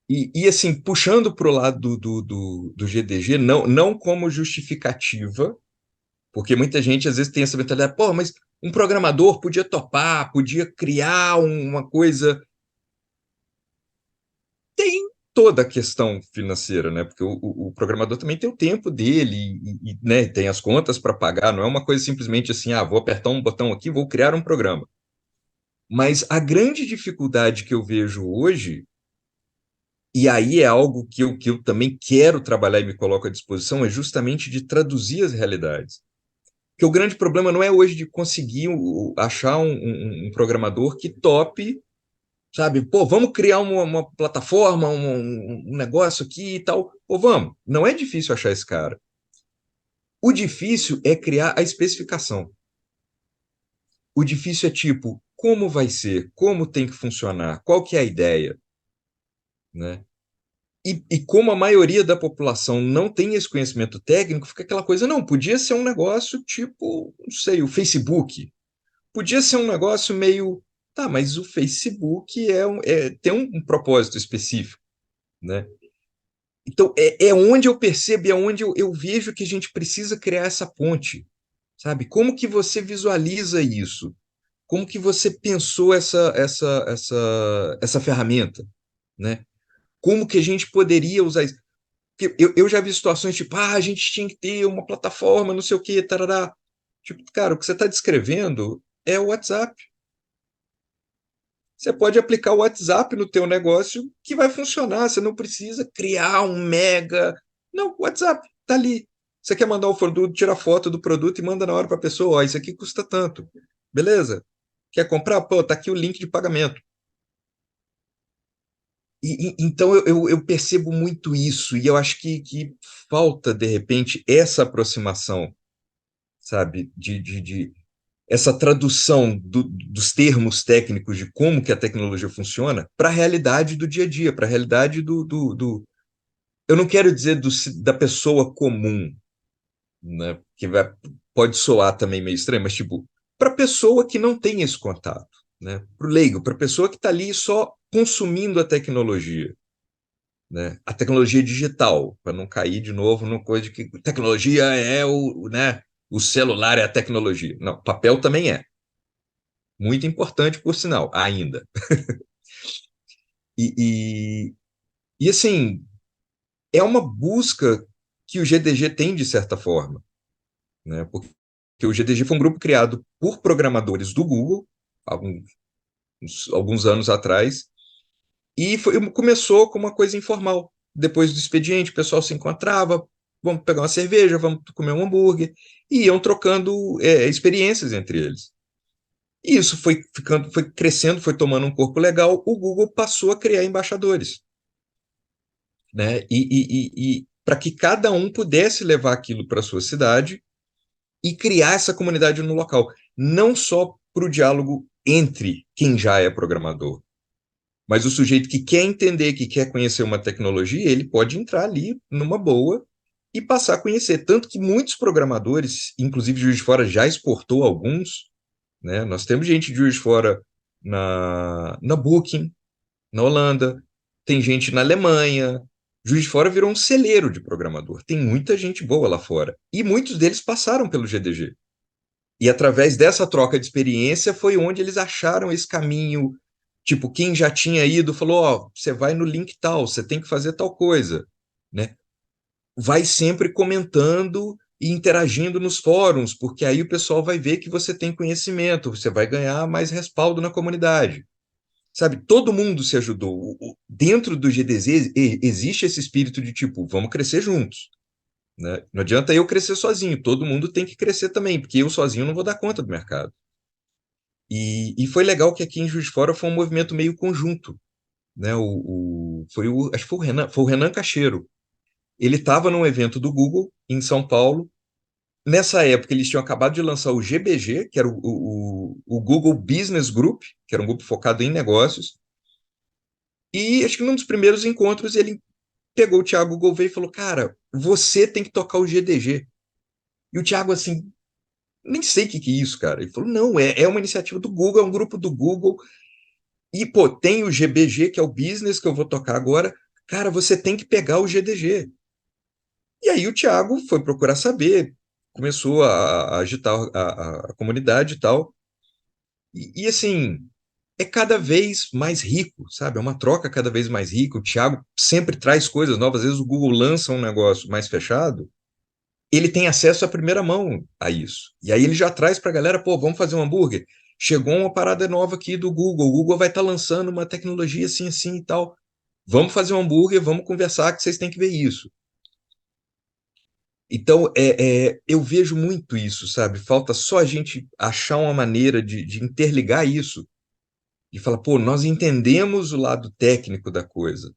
E assim, puxando para o lado do GDG, não como justificativa, porque muita gente às vezes tem essa mentalidade, pô, mas um programador podia topar, podia criar uma coisa. Tem toda a questão financeira, né? Porque o programador também tem o tempo dele né, tem as contas para pagar, não é uma coisa simplesmente assim, ah, vou apertar um botão aqui, vou criar um programa. Mas a grande dificuldade que eu vejo hoje, e aí é algo que eu também quero trabalhar e me coloco à disposição, é justamente de traduzir as realidades. Porque o grande problema não é hoje de conseguir achar um programador que tope, sabe? Pô, vamos criar uma plataforma, um negócio aqui e tal. Pô, vamos. Não é difícil achar esse cara. O difícil é criar a especificação. O difícil é tipo, como vai ser? Como tem que funcionar? Qual que é a ideia? Né? E como a maioria da população não tem esse conhecimento técnico, fica aquela coisa, não, podia ser um negócio tipo, não sei, o Facebook. Podia ser um negócio meio, tá, mas o Facebook tem um propósito específico, né? Então, é onde eu percebo, é onde eu vejo que a gente precisa criar essa ponte, sabe? Como que você visualiza isso? Como que você pensou essa ferramenta, né? Como que a gente poderia usar isso? Porque eu já vi situações tipo, a gente tinha que ter uma plataforma, não sei o quê, tarará. Tipo, cara, o que você está descrevendo é o WhatsApp. Você pode aplicar o WhatsApp no teu negócio que vai funcionar. Você não precisa criar um mega. Não, o WhatsApp está ali. Você quer mandar o produto, tira foto do produto e manda na hora para a pessoa. Ó, isso aqui custa tanto. Beleza? Quer comprar? Pô, tá aqui o link de pagamento. Então eu percebo muito isso e eu acho que falta, de repente, essa aproximação, sabe? De essa tradução dos termos técnicos de como que a tecnologia funciona para a realidade do dia a dia, para a realidade eu não quero dizer da pessoa comum, né? Pode soar também meio estranho, mas tipo, para a pessoa que não tem esse contato, né? Para o leigo, para a pessoa que está ali só consumindo a tecnologia. Né? A tecnologia digital, para não cair de novo numa coisa de que tecnologia é né? O celular é a tecnologia. Não, papel também é. Muito importante, por sinal, ainda. E, e, e assim, é uma busca que o GDG tem, de certa forma. Né? Porque o GDG foi um grupo criado por programadores do Google, alguns anos atrás, e começou com uma coisa informal. Depois do expediente, o pessoal se encontrava, vamos pegar uma cerveja, vamos comer um hambúrguer, e iam trocando experiências entre eles. E isso foi crescendo, foi tomando um corpo legal, o Google passou a criar embaixadores. Né? E para que cada um pudesse levar aquilo para a sua cidade e criar essa comunidade no local. Não só para o diálogo entre quem já é programador, mas o sujeito que quer entender, que quer conhecer uma tecnologia, ele pode entrar ali numa boa e passar a conhecer. Tanto que muitos programadores, inclusive Juiz de Fora já exportou alguns, né? Nós temos gente de Juiz de Fora na Booking, na Holanda, tem gente na Alemanha. Juiz de Fora virou um celeiro de programador. Tem muita gente boa lá fora. E muitos deles passaram pelo GDG. E através dessa troca de experiência foi onde eles acharam esse caminho. Tipo, quem já tinha ido falou: ó, você vai no link tal, você tem que fazer tal coisa, né? Vai sempre comentando e interagindo nos fóruns, porque aí o pessoal vai ver que você tem conhecimento, você vai ganhar mais respaldo na comunidade. Sabe, todo mundo se ajudou. Dentro do GDZ existe esse espírito de tipo, vamos crescer juntos, né? Não adianta eu crescer sozinho, todo mundo tem que crescer também, porque eu sozinho não vou dar conta do mercado. E foi legal que aqui em Juiz de Fora foi um movimento meio conjunto, né? Acho que foi o Renan Cacheiro. Ele estava num evento do Google em São Paulo. Nessa época, eles tinham acabado de lançar o GBG, que era o Google Business Group, que era um grupo focado em negócios. E acho que num dos primeiros encontros ele pegou o Thiago Gouveia e falou: cara, você tem que tocar o GDG. E o Thiago, assim, nem sei o que é isso, cara. Ele falou: não, é uma iniciativa do Google, é um grupo do Google. E, pô, tem o GBG, que é o business que eu vou tocar agora. Cara, você tem que pegar o GDG. E aí o Thiago foi procurar saber, começou a agitar a comunidade e tal. Assim, é cada vez mais rico, sabe? É uma troca cada vez mais rica. O Thiago sempre traz coisas novas. Às vezes o Google lança um negócio mais fechado, ele tem acesso à primeira mão a isso. E aí ele já traz para a galera, pô, vamos fazer um hambúrguer? Chegou uma parada nova aqui do Google. O Google vai estar lançando uma tecnologia assim, assim e tal. Vamos fazer um hambúrguer, vamos conversar que vocês têm que ver isso. Então, eu vejo muito isso, sabe? Falta só a gente achar uma maneira de interligar isso, de falar, pô, nós entendemos o lado técnico da coisa.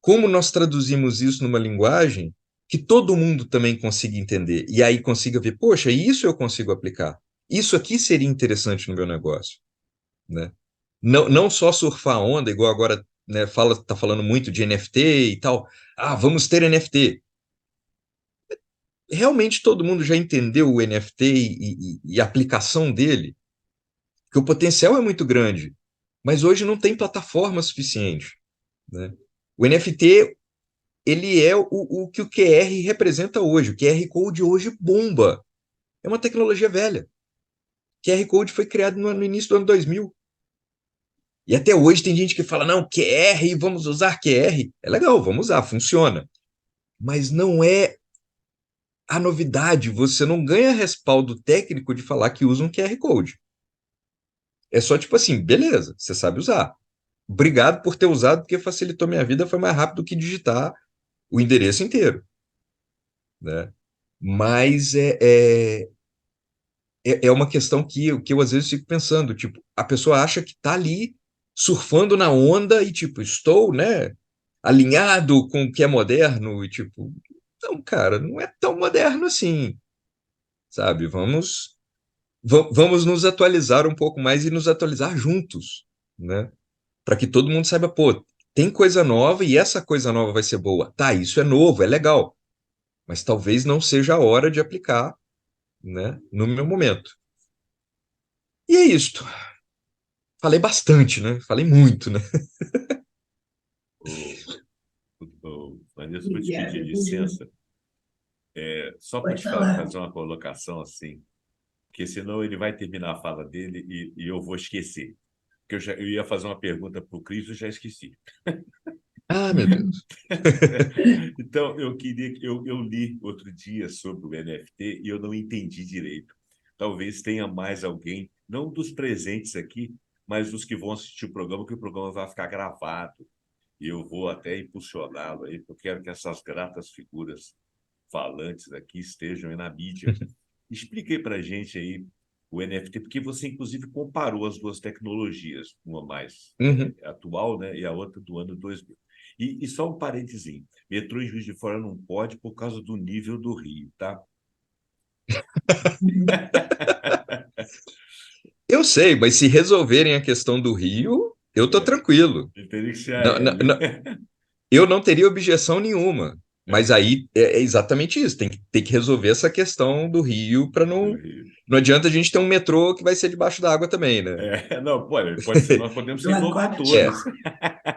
Como nós traduzimos isso numa linguagem que todo mundo também consiga entender, e aí consiga ver, poxa, isso eu consigo aplicar. Isso aqui seria interessante no meu negócio, né? Não só surfar a onda, igual agora, né, tá falando muito de NFT e tal. Ah, vamos ter NFT. Realmente todo mundo já entendeu o NFT e a aplicação dele, que o potencial é muito grande, mas hoje não tem plataforma suficiente, né? O NFT, ele é o que o QR representa hoje. O QR Code hoje bomba. É uma tecnologia velha. QR Code foi criado no início do ano 2000. E até hoje tem gente que fala, não, QR, vamos usar QR. É legal, vamos usar, funciona. Mas não é a novidade, você não ganha respaldo técnico de falar que usa um QR Code. É só tipo assim, beleza, você sabe usar. Obrigado por ter usado, porque facilitou minha vida, foi mais rápido que digitar o endereço inteiro, né? Mas é uma questão que eu às vezes fico pensando, tipo, a pessoa acha que tá ali surfando na onda e tipo, estou, né, alinhado com o que é moderno e tipo, não, cara, não é tão moderno assim, sabe? Vamos nos atualizar um pouco mais e nos atualizar juntos, né? Para que todo mundo saiba, pô, tem coisa nova e essa coisa nova vai ser boa. Tá, isso é novo, é legal, mas talvez não seja a hora de aplicar, né, no meu momento. E é isto. Falei bastante, né? Falei muito, né? Vanessa, vou te Obrigada, pedir Júlio. licença, só para Pode te falar. fazer uma colocação assim, porque senão ele vai terminar a fala dele e eu vou esquecer. Porque eu ia fazer uma pergunta para o Cris e já esqueci. Ah, meu Deus. Então, eu li outro dia sobre o NFT e eu não entendi direito. Talvez tenha mais alguém, não dos presentes aqui, mas dos que vão assistir o programa, que o programa vai ficar gravado. E eu vou até impulsioná-lo aí, porque eu quero que essas gratas figuras falantes aqui estejam aí na mídia. Explique para a gente aí o NFT, porque você, inclusive, comparou as duas tecnologias, uma mais Uhum. atual, né, e a outra do ano 2000. E só um parênteses, metrô em Juiz de Fora não pode por causa do nível do Rio, tá? Eu sei, mas se resolverem a questão do Rio, eu tô tranquilo. Teria que ser Não, não, aéreo. não, eu não teria objeção nenhuma. Mas aí é exatamente isso, tem que resolver essa questão do rio para não. Não adianta a gente ter um metrô que vai ser debaixo d'água também, né? Não, pode ser, nós podemos ser Do É, inovadores.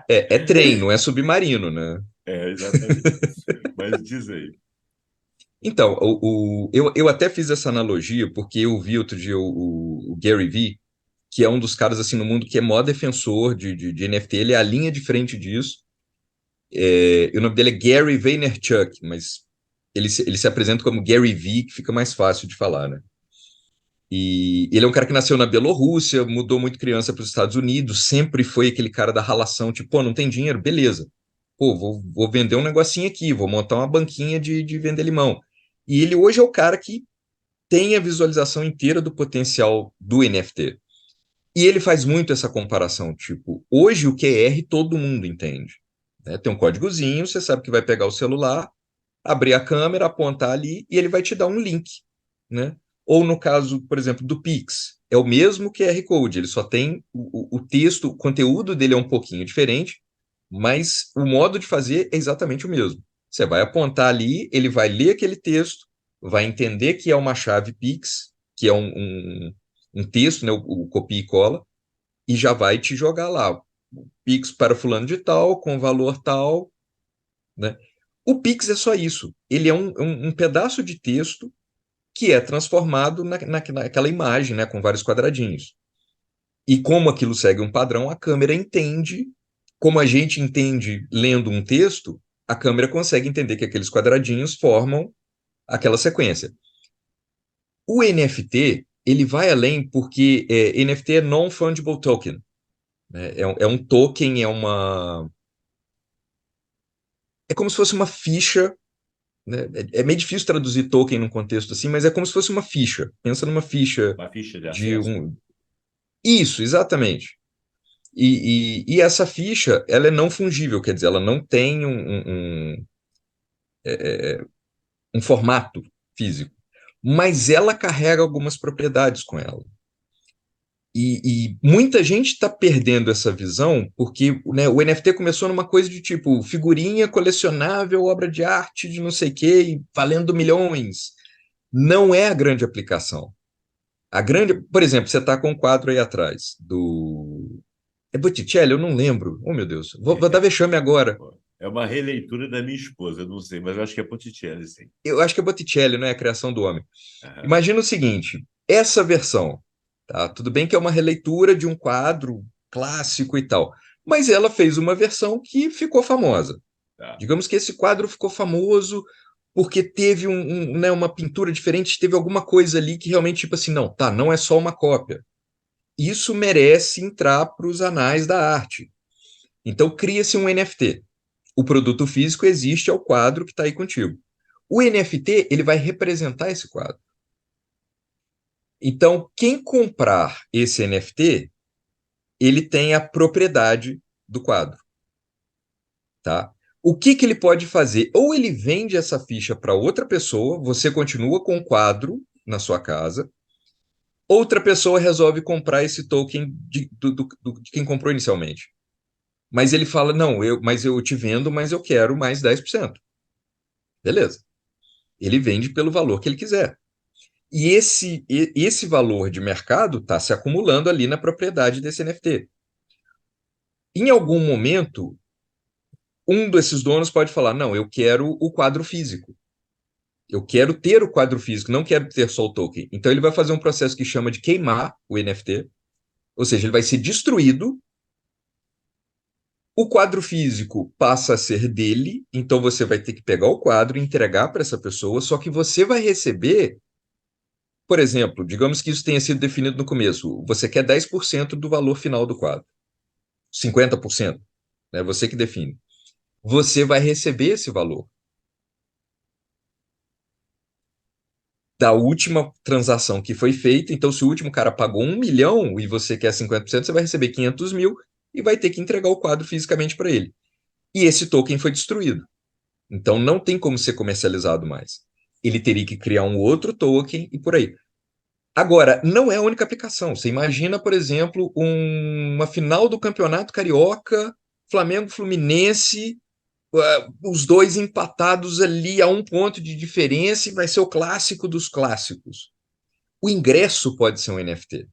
é trem, não é submarino, né? Exatamente. Mas diz aí. Então, eu até fiz essa analogia porque eu vi outro dia o Gary Vee, que é um dos caras assim no mundo que é maior defensor de NFT, ele é a linha de frente disso. E o nome dele é Gary Vaynerchuk, mas ele se apresenta como Gary Vee, que fica mais fácil de falar, né? E ele é um cara que nasceu na Bielorrússia, mudou muito criança para os Estados Unidos, sempre foi aquele cara da ralação, tipo, pô, não tem dinheiro, beleza. Pô, vou vender um negocinho aqui, vou montar uma banquinha de vender limão. E ele hoje é o cara que tem a visualização inteira do potencial do NFT. E ele faz muito essa comparação, tipo, hoje o QR todo mundo entende, né? Tem um códigozinho, você sabe que vai pegar o celular, abrir a câmera, apontar ali e ele vai te dar um link, né? Ou no caso, por exemplo, do Pix, é o mesmo QR Code, ele só tem o texto, o conteúdo dele é um pouquinho diferente, mas o modo de fazer é exatamente o mesmo. Você vai apontar ali, ele vai ler aquele texto, vai entender que é uma chave Pix, que é um texto, né, o copia e cola, e já vai te jogar lá. Pix para fulano de tal, com valor tal, né? O Pix é só isso. Ele é um pedaço de texto que é transformado naquela imagem, né, com vários quadradinhos. E como aquilo segue um padrão, a câmera entende, como a gente entende lendo um texto, a câmera consegue entender que aqueles quadradinhos formam aquela sequência. O NFT, ele vai além porque NFT é Non-Fungible Token, né? É um token, é como se fosse uma ficha, né? É meio difícil traduzir token num contexto assim, mas é como se fosse uma ficha. Pensa numa ficha Uma ficha de de acesso. um. Isso, exatamente. E essa ficha, ela é não fungível, quer dizer, ela não tem um formato físico, mas ela carrega algumas propriedades com ela. E muita gente está perdendo essa visão porque, né, o NFT começou numa coisa de tipo figurinha colecionável, obra de arte de não sei o quê, e valendo milhões. Não é a grande aplicação. A grande, por exemplo, você está com um quadro aí atrás do. É Botticelli? Eu não lembro. Oh, meu Deus. Vou dar vexame agora. É uma releitura da minha esposa, eu não sei, mas eu acho que é Botticelli, sim. Eu acho que é Botticelli, não é a criação do homem. Aham. Imagina o seguinte: essa versão, tá? Tudo bem que é uma releitura de um quadro clássico e tal, mas ela fez uma versão que ficou famosa. Tá. Digamos que esse quadro ficou famoso porque teve né, uma pintura diferente, teve alguma coisa ali que realmente, tipo assim, não, tá, não é só uma cópia. Isso merece entrar para os anais da arte. Então cria-se um NFT. O produto físico existe, é o quadro que está aí contigo. O NFT, ele vai representar esse quadro. Então, quem comprar esse NFT, ele tem a propriedade do quadro, tá? O que ele pode fazer? Ou ele vende essa ficha para outra pessoa, você continua com o quadro na sua casa, outra pessoa resolve comprar esse token de quem comprou inicialmente. Mas ele fala, não, mas eu te vendo, mas eu quero mais 10%. Beleza. Ele vende pelo valor que ele quiser. E esse valor de mercado está se acumulando ali na propriedade desse NFT. Em algum momento, um desses donos pode falar: não, eu quero o quadro físico. Eu quero ter o quadro físico, não quero ter só o token. Então ele vai fazer um processo que chama de queimar o NFT, ou seja, ele vai ser destruído. O quadro físico passa a ser dele, então você vai ter que pegar o quadro e entregar para essa pessoa, só que você vai receber, por exemplo, digamos que isso tenha sido definido no começo, você quer 10% do valor final do quadro, 50%, né? Você que define. Você vai receber esse valor da última transação que foi feita. Então, se o último cara pagou 1 milhão e você quer 50%, você vai receber 500 mil e vai ter que entregar o quadro fisicamente para ele. E esse token foi destruído. Então, não tem como ser comercializado mais. Ele teria que criar um outro token e por aí. Agora, não é a única aplicação. Você imagina, por exemplo, uma final do Campeonato Carioca, Flamengo-Fluminense, os dois empatados ali a um ponto de diferença e vai ser o clássico dos clássicos. O ingresso pode ser um NFT,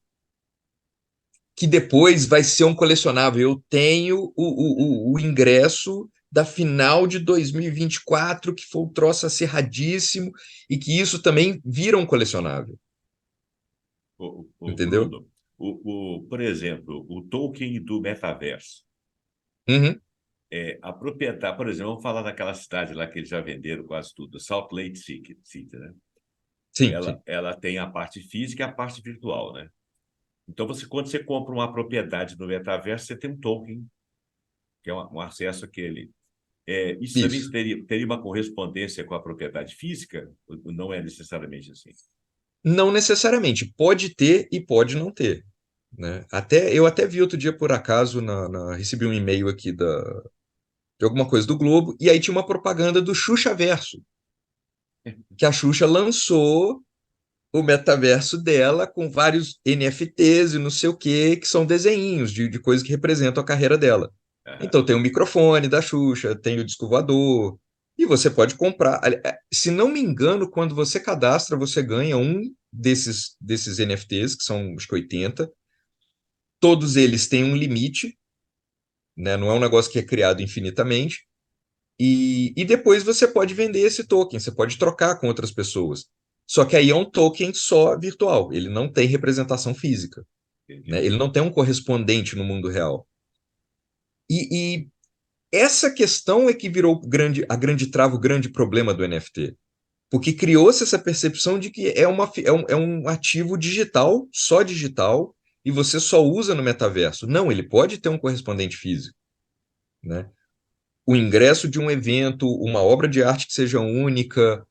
que depois vai ser um colecionável. Eu tenho o ingresso da final de 2024, que foi um troço acirradíssimo, e que isso também vira um colecionável, entendeu? Bruno, por exemplo, o token do metaverso. Uhum. A propriedade, por exemplo, vamos falar daquela cidade lá que eles já venderam quase tudo, Salt Lake City, né? Sim, sim. Ela tem a parte física e a parte virtual, né? Então, quando você compra uma propriedade no metaverso, você tem um token, que é um acesso àquele. Isso também Isso. teria uma correspondência com a propriedade física? Ou não é necessariamente assim? Não necessariamente. Pode ter e pode não ter, né? Eu até vi outro dia, por acaso, recebi um e-mail aqui de alguma coisa do Globo, e aí tinha uma propaganda do Xuxa Verso, que a Xuxa lançou o metaverso dela com vários NFTs e não sei o quê, que são desenhinhos de coisas que representam a carreira dela. Aham. Então tem o microfone da Xuxa, tem o disco voador, e você pode comprar. Se não me engano, quando você cadastra, você ganha um desses NFTs, que são acho que 80. Todos eles têm um limite, né? Não é um negócio que é criado infinitamente. E depois você pode vender esse token, você pode trocar com outras pessoas. Só que aí é um token só virtual, ele não tem representação física, né? Entendi. Ele não tem um correspondente no mundo real. E essa questão é que virou a grande trava, o grande problema do NFT. Porque criou-se essa percepção de que é um ativo digital, só digital, e você só usa no metaverso. Não, ele pode ter um correspondente físico, né? O ingresso de um evento, uma obra de arte que seja única,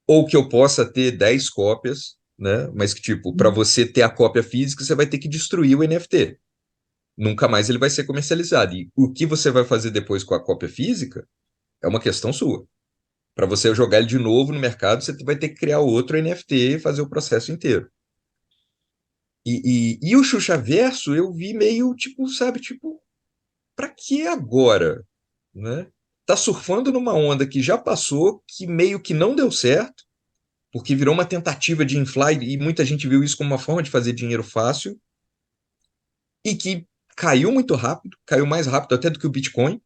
ou que eu possa ter 10 cópias, né? Mas que, tipo, para você ter a cópia física, você vai ter que destruir o NFT. Nunca mais ele vai ser comercializado. E o que você vai fazer depois com a cópia física é uma questão sua. Para você jogar ele de novo no mercado, você vai ter que criar outro NFT e fazer o processo inteiro. E o Xuxa Verso eu vi meio, tipo, sabe, tipo, para que agora? Né? Tá surfando numa onda que já passou, que meio que não deu certo, porque virou uma tentativa de inflar, e muita gente viu isso como uma forma de fazer dinheiro fácil, e que caiu muito rápido, caiu mais rápido até do que o Bitcoin,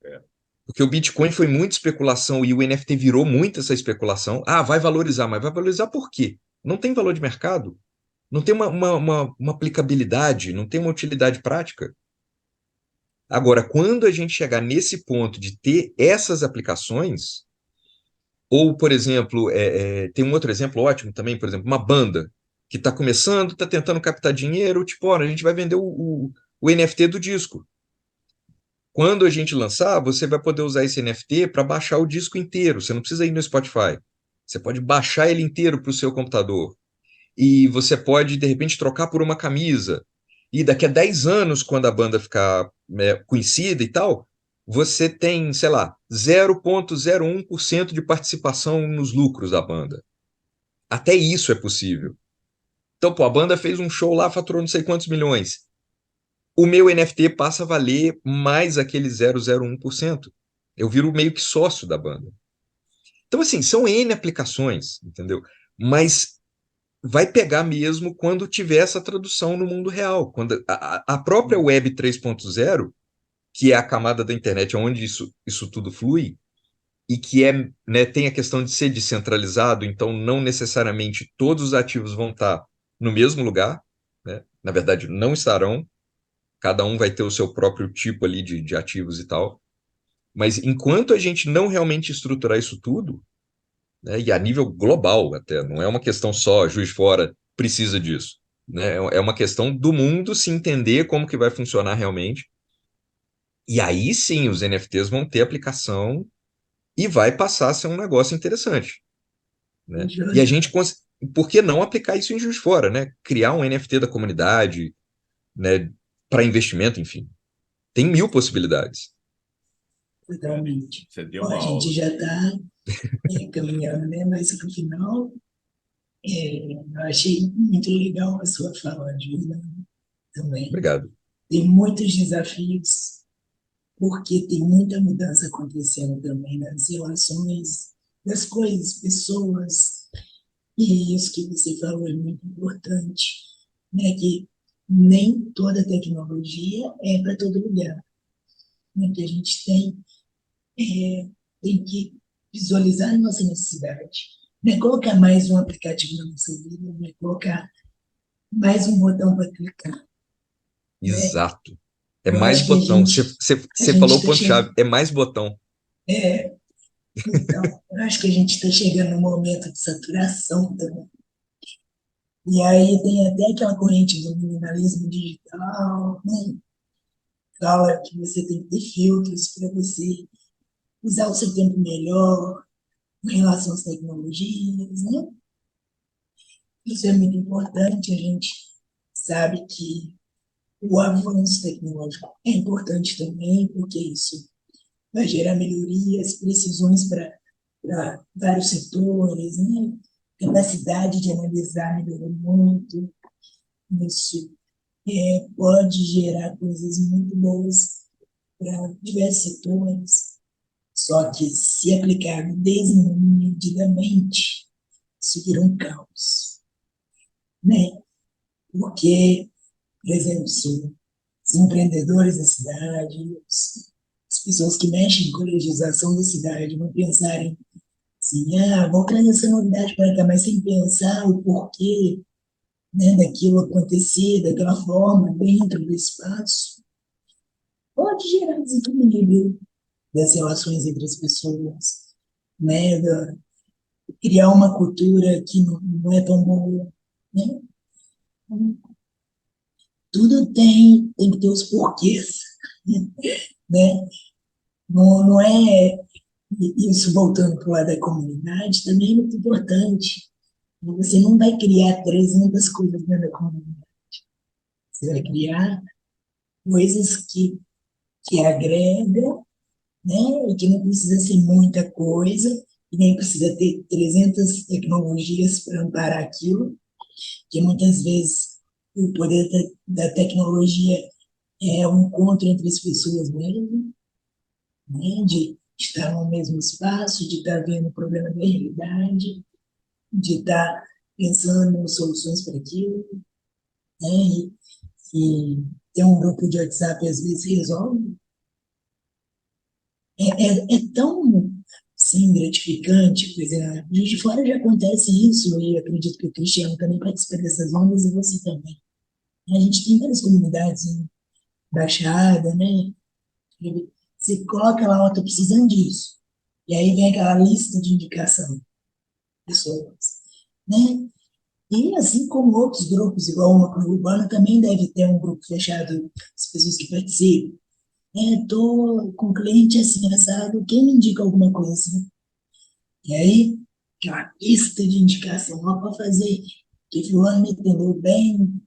É. porque o Bitcoin foi muita especulação e o NFT virou muito essa especulação. Ah, vai valorizar, mas vai valorizar por quê? Não tem valor de mercado, não tem uma aplicabilidade, não tem uma utilidade prática. Agora, quando a gente chegar nesse ponto de ter essas aplicações, ou, por exemplo, tem um outro exemplo ótimo também, por exemplo, uma banda que está começando, está tentando captar dinheiro, tipo, olha, a gente vai vender o NFT do disco. Quando a gente lançar, você vai poder usar esse NFT para baixar o disco inteiro. Você não precisa ir no Spotify. Você pode baixar ele inteiro para o seu computador. E você pode, de repente, trocar por uma camisa. E daqui a 10 anos, quando a banda ficar conhecida e tal, você tem, sei lá, 0,01% de participação nos lucros da banda. Até isso é possível. Então, pô, a banda fez um show lá, faturou não sei quantos milhões. O meu NFT passa a valer mais aquele 0,01%. Eu viro meio que sócio da banda. Então, assim, são N aplicações, entendeu? Mas vai pegar mesmo quando tiver essa tradução no mundo real. Quando a própria Web 3.0, que é a camada da internet onde isso tudo flui, e que né, tem a questão de ser descentralizado, então não necessariamente todos os ativos vão estar no mesmo lugar, né? Na verdade, não estarão, cada um vai ter o seu próprio tipo ali de ativos e tal. Mas enquanto a gente não realmente estruturar isso tudo, né, e a nível global até, não é uma questão só Juiz de Fora precisa disso, né? É uma questão do mundo se entender como que vai funcionar realmente. E aí sim os NFTs vão ter aplicação e vai passar a ser um negócio interessante, né? E a gente, por que não aplicar isso em Juiz de Fora, né? Criar um NFT da comunidade, né, para investimento, enfim. Tem mil possibilidades. Totalmente. Você deu Bom, a uma gente aula. já está caminhando, né, mais para o final. Eu achei muito legal a sua fala, Júlia, também. Obrigado. Tem muitos desafios porque tem muita mudança acontecendo também nas relações das coisas, pessoas, e isso que você falou é muito importante, né? Que nem toda tecnologia é para todo lugar, né? Que a gente tem que visualizar a nossa necessidade. Não é colocar mais um aplicativo na nossa vida, não é colocar mais um botão para clicar, né? Exato. É Eu mais acho que botão. a Você gente falou o está ponto-chave, chegando, é mais botão. é, então, eu acho que a gente está chegando num momento de saturação também. E aí tem até aquela corrente do minimalismo digital, né? Fala que você tem que ter filtros para você usar o seu tempo melhor em relação às tecnologias, né? Isso é muito importante, a gente sabe que o avanço tecnológico é importante também, porque isso vai gerar melhorias, precisões para vários setores, né? Capacidade de analisar melhorou muito, isso pode gerar coisas muito boas para diversos setores, só que se aplicado desmedidamente, isso vira um caos, né? Porque, por exemplo, se os empreendedores da cidade, as pessoas que mexem com a legislação da cidade vão pensarem assim, vou trazer essa novidade para cá, mas sem pensar o porquê, né, daquilo acontecer daquela forma dentro do espaço, pode gerar desequilíbrio das relações entre as pessoas, né, criar uma cultura que não é tão boa, né? Tudo tem que ter os porquês, né? Não é isso voltando para o lado da comunidade, também é muito importante. Você não vai criar 300 coisas dentro da comunidade. Você vai criar coisas que agregam, né? E que não precisa ser muita coisa, e nem precisa ter 300 tecnologias para amparar aquilo, que muitas vezes o poder da tecnologia é um encontro entre as pessoas mesmo, né? De estar no mesmo espaço, de estar vendo o problema da realidade, de estar pensando em soluções para aquilo, né? E ter um grupo de WhatsApp às vezes resolve. É tão, sim, gratificante, pois é, Juiz de Fora já acontece isso, e eu acredito que o Cristiano também participa dessas ondas, e você também. A gente tem várias comunidades em Baixada, né? Você coloca lá, ó, tô precisando disso. E aí vem aquela lista de indicação, pessoas, né? E assim como outros grupos, igual uma urbana, também deve ter um grupo fechado, as pessoas que participam. Estou com cliente assim, assado, quem me indica alguma coisa assim? E aí, aquela lista de indicação, ó, para fazer, que fulano me entendeu bem,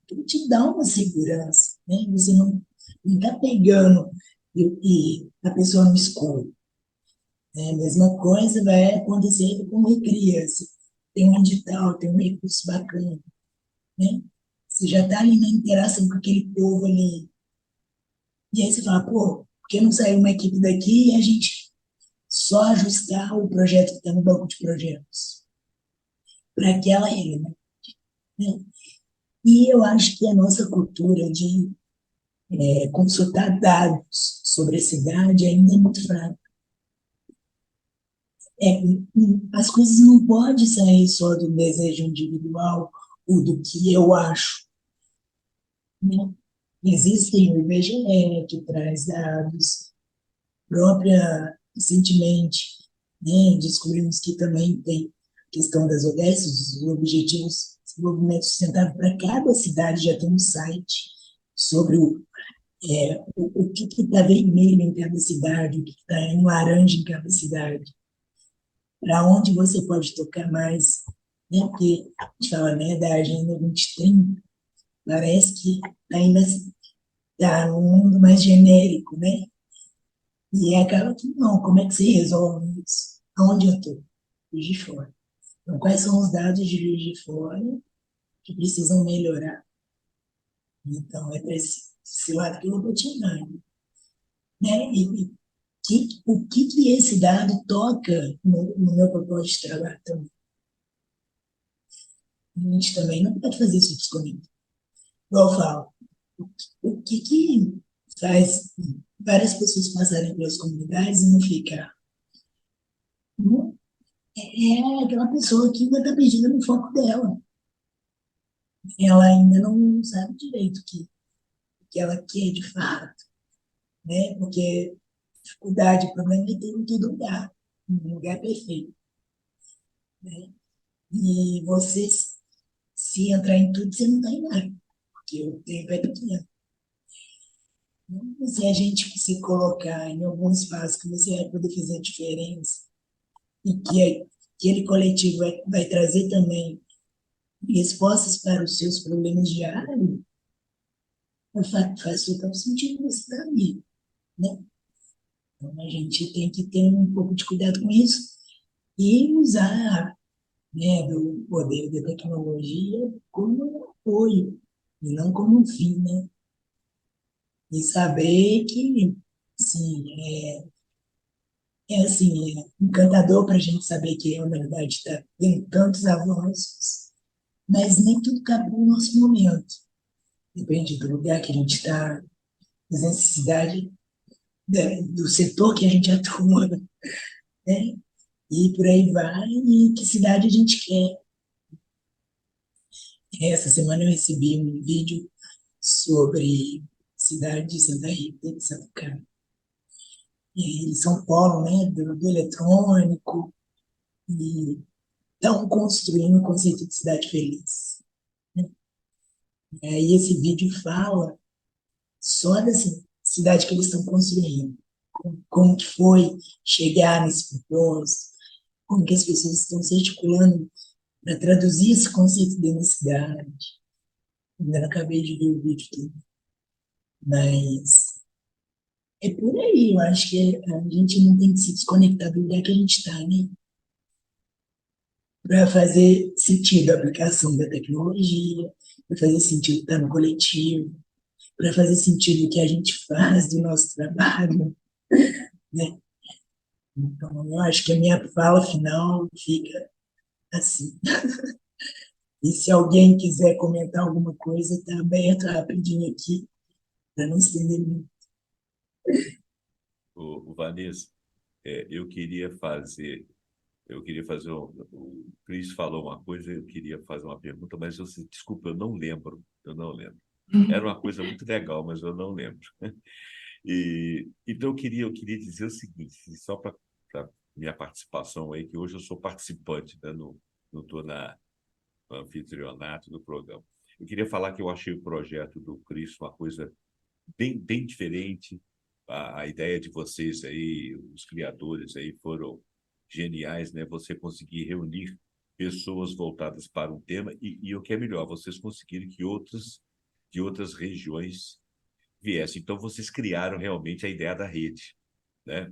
que te dá uma segurança, né? Você não está pegando e a pessoa no escuro. Né? A mesma coisa vai acontecer com uma criança. Tem um edital, tem um recurso bacana, né? Você já está ali na interação com aquele povo ali. E aí você fala, pô, por que não saiu uma equipe daqui e a gente só ajustar o projeto que está no banco de projetos para aquela realidade, né? E eu acho que a nossa cultura de consultar dados sobre a cidade ainda é muito fraca. É, as coisas não podem sair só do desejo individual ou do que eu acho, né? Existem o IBGE, que traz dados, própria, recentemente, né, descobrimos que também tem questão das ODS, os Objetivos de Desenvolvimento Sustentável, para cada cidade já tem um site sobre o que está vermelho em cada cidade, o que está em laranja em cada cidade, para onde você pode tocar mais, né? Porque a gente fala, né, da Agenda 2030, parece que ainda está num mundo mais genérico, né? E acaba que não, como é que você resolve isso? Aonde eu estou? Juiz de Fora. Então, quais são os dados de Juiz de Fora que precisam melhorar? Então, é para esse lado que eu vou te dar. né? O que esse dado toca no meu propósito de trabalho também. A gente também não pode fazer isso disponível. Igual eu falo, o que faz várias pessoas passarem pelas comunidades e não ficar? Não, é aquela pessoa que ainda está perdida no foco dela. Ela ainda não sabe direito o que ela quer de fato, né? Porque dificuldade, problema é ter em todo lugar, um lugar perfeito, né? E você, se entrar em tudo, você não está em nada, porque o tempo é pequeno. Então, se a gente se colocar em algum espaço que você vai poder fazer a diferença e que aquele coletivo vai trazer também respostas para os seus problemas diários, faz total sentido você estar ali, né? Então, a gente tem que ter um pouco de cuidado com isso e usar, né, do poder da tecnologia como um apoio e não como um fim, né? E saber que, sim, é assim, é encantador para a gente saber que a humanidade está tendo tantos avanços, mas nem tudo cabe no nosso momento. Depende do lugar que a gente está, das necessidades do setor que a gente atua, né? E por aí vai, e que cidade a gente quer. Essa semana eu recebi um vídeo sobre a cidade de Santa Rita de Santa Cruz. E eles são polo, né, do eletrônico, e estão construindo o conceito de cidade feliz, né? E aí esse vídeo fala só dessa cidade que eles estão construindo, como que foi chegar nesse propósito, como que as pessoas estão se articulando para traduzir esse conceito de cidade. Ainda não acabei de ver o vídeo todo, mas é por aí. Eu acho que a gente não tem que se desconectar do lugar que a gente está, né? Para fazer sentido a aplicação da tecnologia, para fazer sentido estar no coletivo, para fazer sentido o que a gente faz do nosso trabalho, né? Então, eu acho que a minha fala final fica assim. E se alguém quiser comentar alguma coisa, está aberto rapidinho aqui, para não estender muito. O Vanessa, eu queria fazer, o Cris falou uma coisa, eu queria fazer uma pergunta, mas desculpa, eu não lembro. Era uma coisa muito legal, mas eu não lembro. E, então eu queria dizer o seguinte, só para minha participação aí, que hoje eu sou participante, né, não estou no anfitrionato do programa. Eu queria falar que eu achei o projeto do Cris uma coisa bem diferente. A ideia de vocês aí, os criadores aí, foram geniais, né? Você conseguir reunir pessoas voltadas para um tema e o que é melhor, vocês conseguiram que de outras regiões viessem. Então, vocês criaram realmente a ideia da rede, né?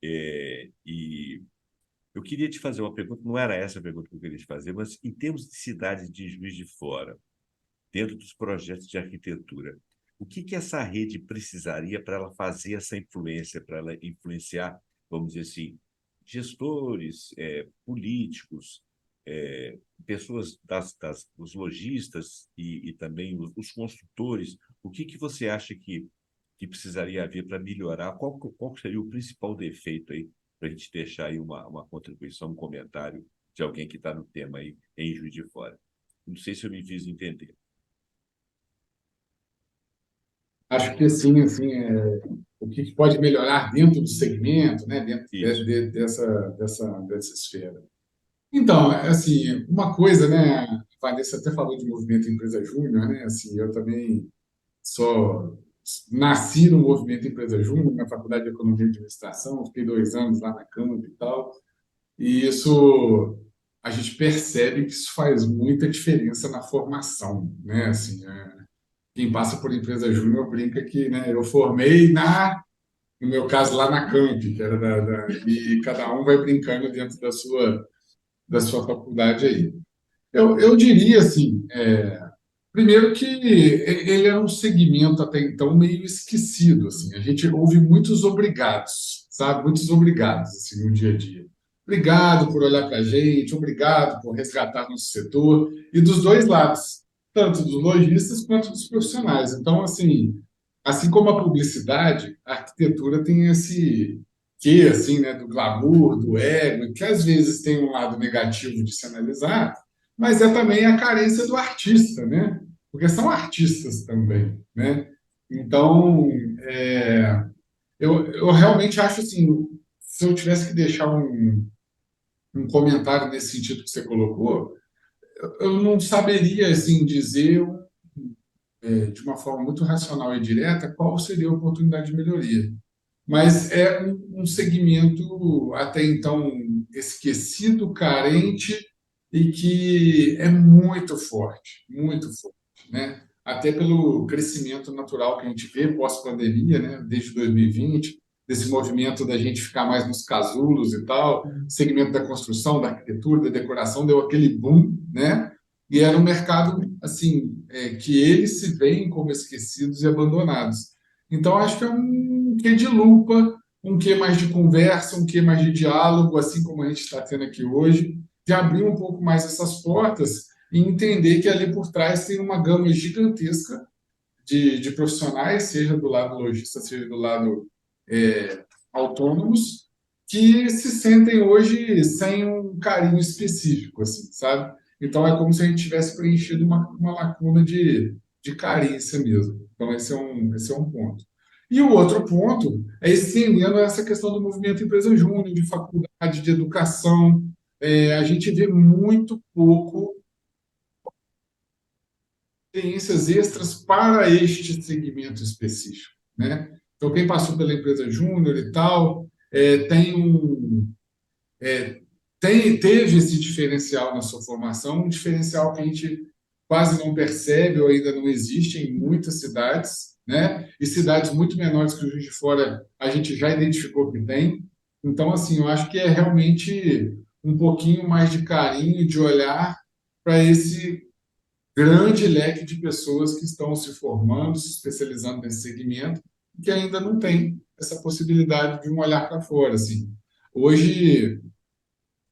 E eu queria te fazer uma pergunta, não era essa a pergunta que eu queria te fazer, mas em termos de cidade de Juiz de Fora, dentro dos projetos de arquitetura, o que essa rede precisaria para ela fazer essa influência, para ela influenciar, vamos dizer assim, gestores, políticos, pessoas os lojistas e também os construtores? O que você acha que precisaria haver para melhorar? Qual seria o principal defeito aí, para a gente deixar aí uma contribuição, um comentário de alguém que está no tema aí em Juiz de Fora? Não sei se eu me fiz entender. Acho que assim, o que pode melhorar dentro do segmento, né, dentro Isso. dessa esfera. Então, assim, uma coisa, né, a Vanessa até falou de movimento Empresa Júnior, né, assim, eu também só nasci no movimento Empresa Júnior, na Faculdade de Economia e Administração, fiquei 2 anos lá na Câmara e tal, e isso, a gente percebe que isso faz muita diferença na formação, né, assim, quem passa por empresa júnior brinca que, né, eu formei no meu caso, lá na Camp, que era e cada um vai brincando dentro da sua faculdade aí. Eu diria, assim, Primeiro que ele era um segmento até então meio esquecido, assim. A gente ouve muitos obrigados, sabe? Muitos obrigados, assim, no dia a dia. Obrigado por olhar para a gente, obrigado por resgatar nosso setor, e dos dois lados, tanto dos lojistas quanto dos profissionais. Então, assim como a publicidade, a arquitetura tem esse quê, assim, né, do glamour, do ego, que às vezes tem um lado negativo de se analisar, mas é também a carência do artista, né? Porque são artistas também, né? Então, eu realmente acho assim, se eu tivesse que deixar um comentário nesse sentido que você colocou, eu não saberia assim dizer de uma forma muito racional e direta qual seria a oportunidade de melhoria. Mas é um segmento até então esquecido, carente e que é muito forte, né? Até pelo crescimento natural que a gente vê pós-pandemia, né? Desde 2020, desse movimento da gente ficar mais nos casulos e tal, segmento da construção, da arquitetura, da decoração, deu aquele boom, né? E era um mercado assim que eles se veem como esquecidos e abandonados. Então, acho que é um quê de lupa, um quê mais de conversa, um quê mais de diálogo, assim como a gente está tendo aqui hoje, de abrir um pouco mais essas portas e entender que ali por trás tem uma gama gigantesca de profissionais, seja do lado lojista, seja do lado autônomos, que se sentem hoje sem um carinho específico, assim, sabe? Então é como se a gente tivesse preenchido uma lacuna de carência mesmo. Então esse é um ponto. E o outro ponto é estendendo essa questão do movimento empresa júnior, de faculdade, de educação. A gente vê muito pouco experiências extras para este segmento específico, né? Então, quem passou pela empresa júnior e tal, teve esse diferencial na sua formação, um diferencial que a gente quase não percebe ou ainda não existe em muitas cidades, né? E cidades muito menores que o Juiz de Fora, a gente já identificou que tem. Então, assim, eu acho que é realmente um pouquinho mais de carinho, de olhar para esse grande leque de pessoas que estão se formando, se especializando nesse segmento, que ainda não tem essa possibilidade de um olhar para fora, assim. Hoje,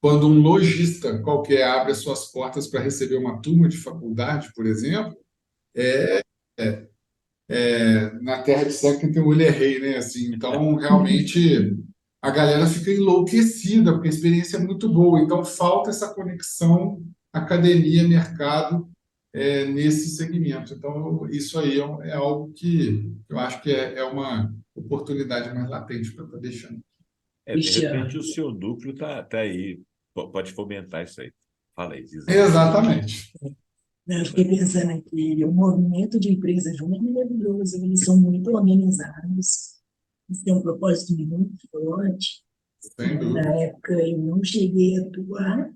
quando um lojista qualquer abre as suas portas para receber uma turma de faculdade, por exemplo, na terra de cego quem tem o olho é rei, né? Assim, então, realmente, a galera fica enlouquecida, porque a experiência é muito boa. Então, falta essa conexão academia-mercado nesse segmento. Então, isso aí é algo que eu acho que é uma oportunidade mais latente para estar deixando. De Cristiano, repente o seu núcleo tá aí, pode fomentar isso aí. Fala aí, diz aí. Exatamente. eu fiquei pensando aqui, o movimento de empresas juntas é maravilhoso, eles são muito organizados, eles têm um propósito muito forte. Sem Na dúvida. época, eu não cheguei a atuar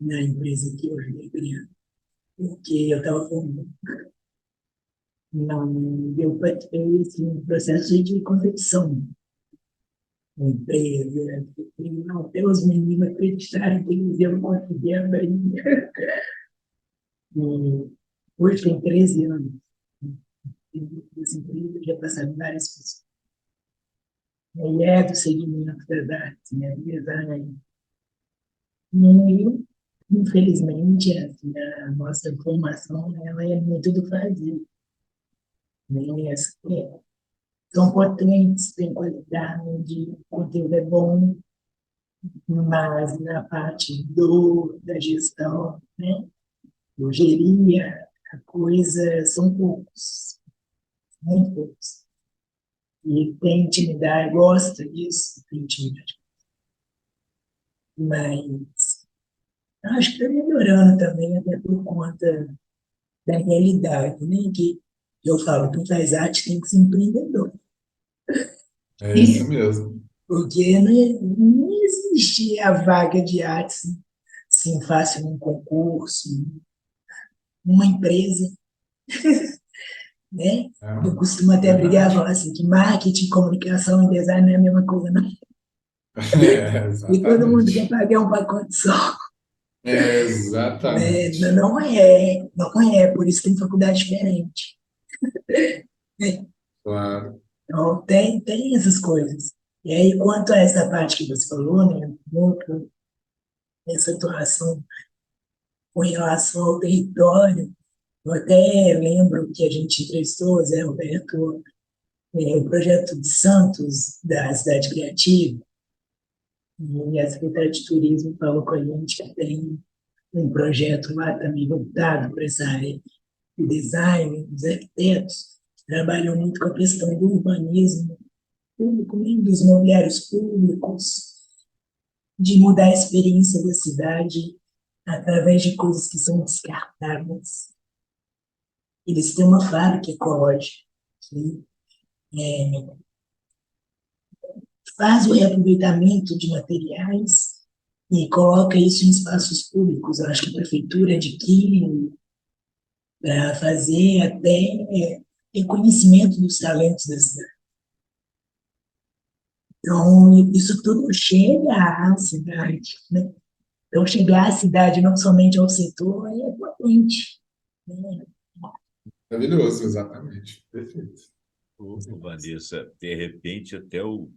na empresa que eu ajudei criando, porque eu estava formando. Não deu para ter esse processo de concepção da empresa, até os meninos acreditarem que eles iam conseguir abrir. E hoje tem 13 anos. Essa empresa já passaram várias pessoas. E é do segmento das artes, né? Design. E, infelizmente, assim, a nossa formação ela é muito do fazer. Né? São potentes, têm qualidade, o conteúdo é bom, mas na parte da gestão, né? Eu geria a coisa, são poucos, muito poucos. E tem intimidade, gosta disso, tem intimidade. Mas acho que está melhorando também, até por conta da realidade, né? Que eu falo, quem faz arte tem que ser empreendedor. É isso mesmo. Porque não existe a vaga de arte assim, fácil num concurso, numa empresa, né? É Eu costumo até brigar e verdade. falar assim, que marketing, comunicação e design não é a mesma coisa, não. E todo mundo quer Exatamente. pagar um pacote só. Exatamente. Não é, por isso tem faculdade diferente. Claro. Então, tem essas coisas. E aí, quanto a essa parte que você falou, né, muito essa atuação com relação ao território, eu até lembro que a gente entrevistou o Zé Roberto, o projeto de Santos, da Cidade Criativa, e a Secretaria de Turismo falou com a gente que tem um projeto lá também voltado para essa área de design, os arquitetos trabalham muito com a questão do urbanismo público, né, dos mobiliários públicos, de mudar a experiência da cidade através de coisas que são descartáveis. Eles têm uma fábrica ecológica que faz o reaproveitamento de materiais e coloca isso em espaços públicos. Eu acho que a prefeitura adquire para fazer até reconhecimento dos talentos da cidade. Então, isso tudo chega à cidade, né? Então, chegar à cidade, não somente ao setor, é potente, né? Maravilhoso, exatamente. Perfeito. Vanessa, de repente até o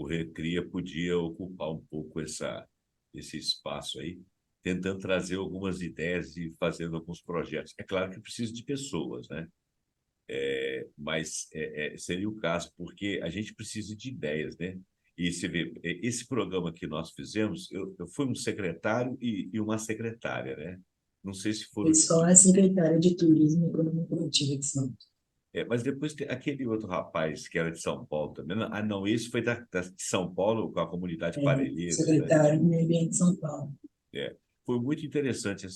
Recria podia ocupar um pouco esse espaço aí, tentando trazer algumas ideias e fazendo alguns projetos. É claro que precisa de pessoas, né? Mas seria o caso, porque a gente precisa de ideias, né? E você vê, esse programa que nós fizemos, eu fui um secretário e uma secretária, né? Não sei se Foi foram. só a secretária de Turismo e Economia Produtiva de Santos. Mas depois tem aquele outro rapaz que era de São Paulo também. Ah, não, esse foi de São Paulo com a comunidade Parelheiros, né? Secretário do Meio Ambiente de São Paulo. É. Foi muito interessante.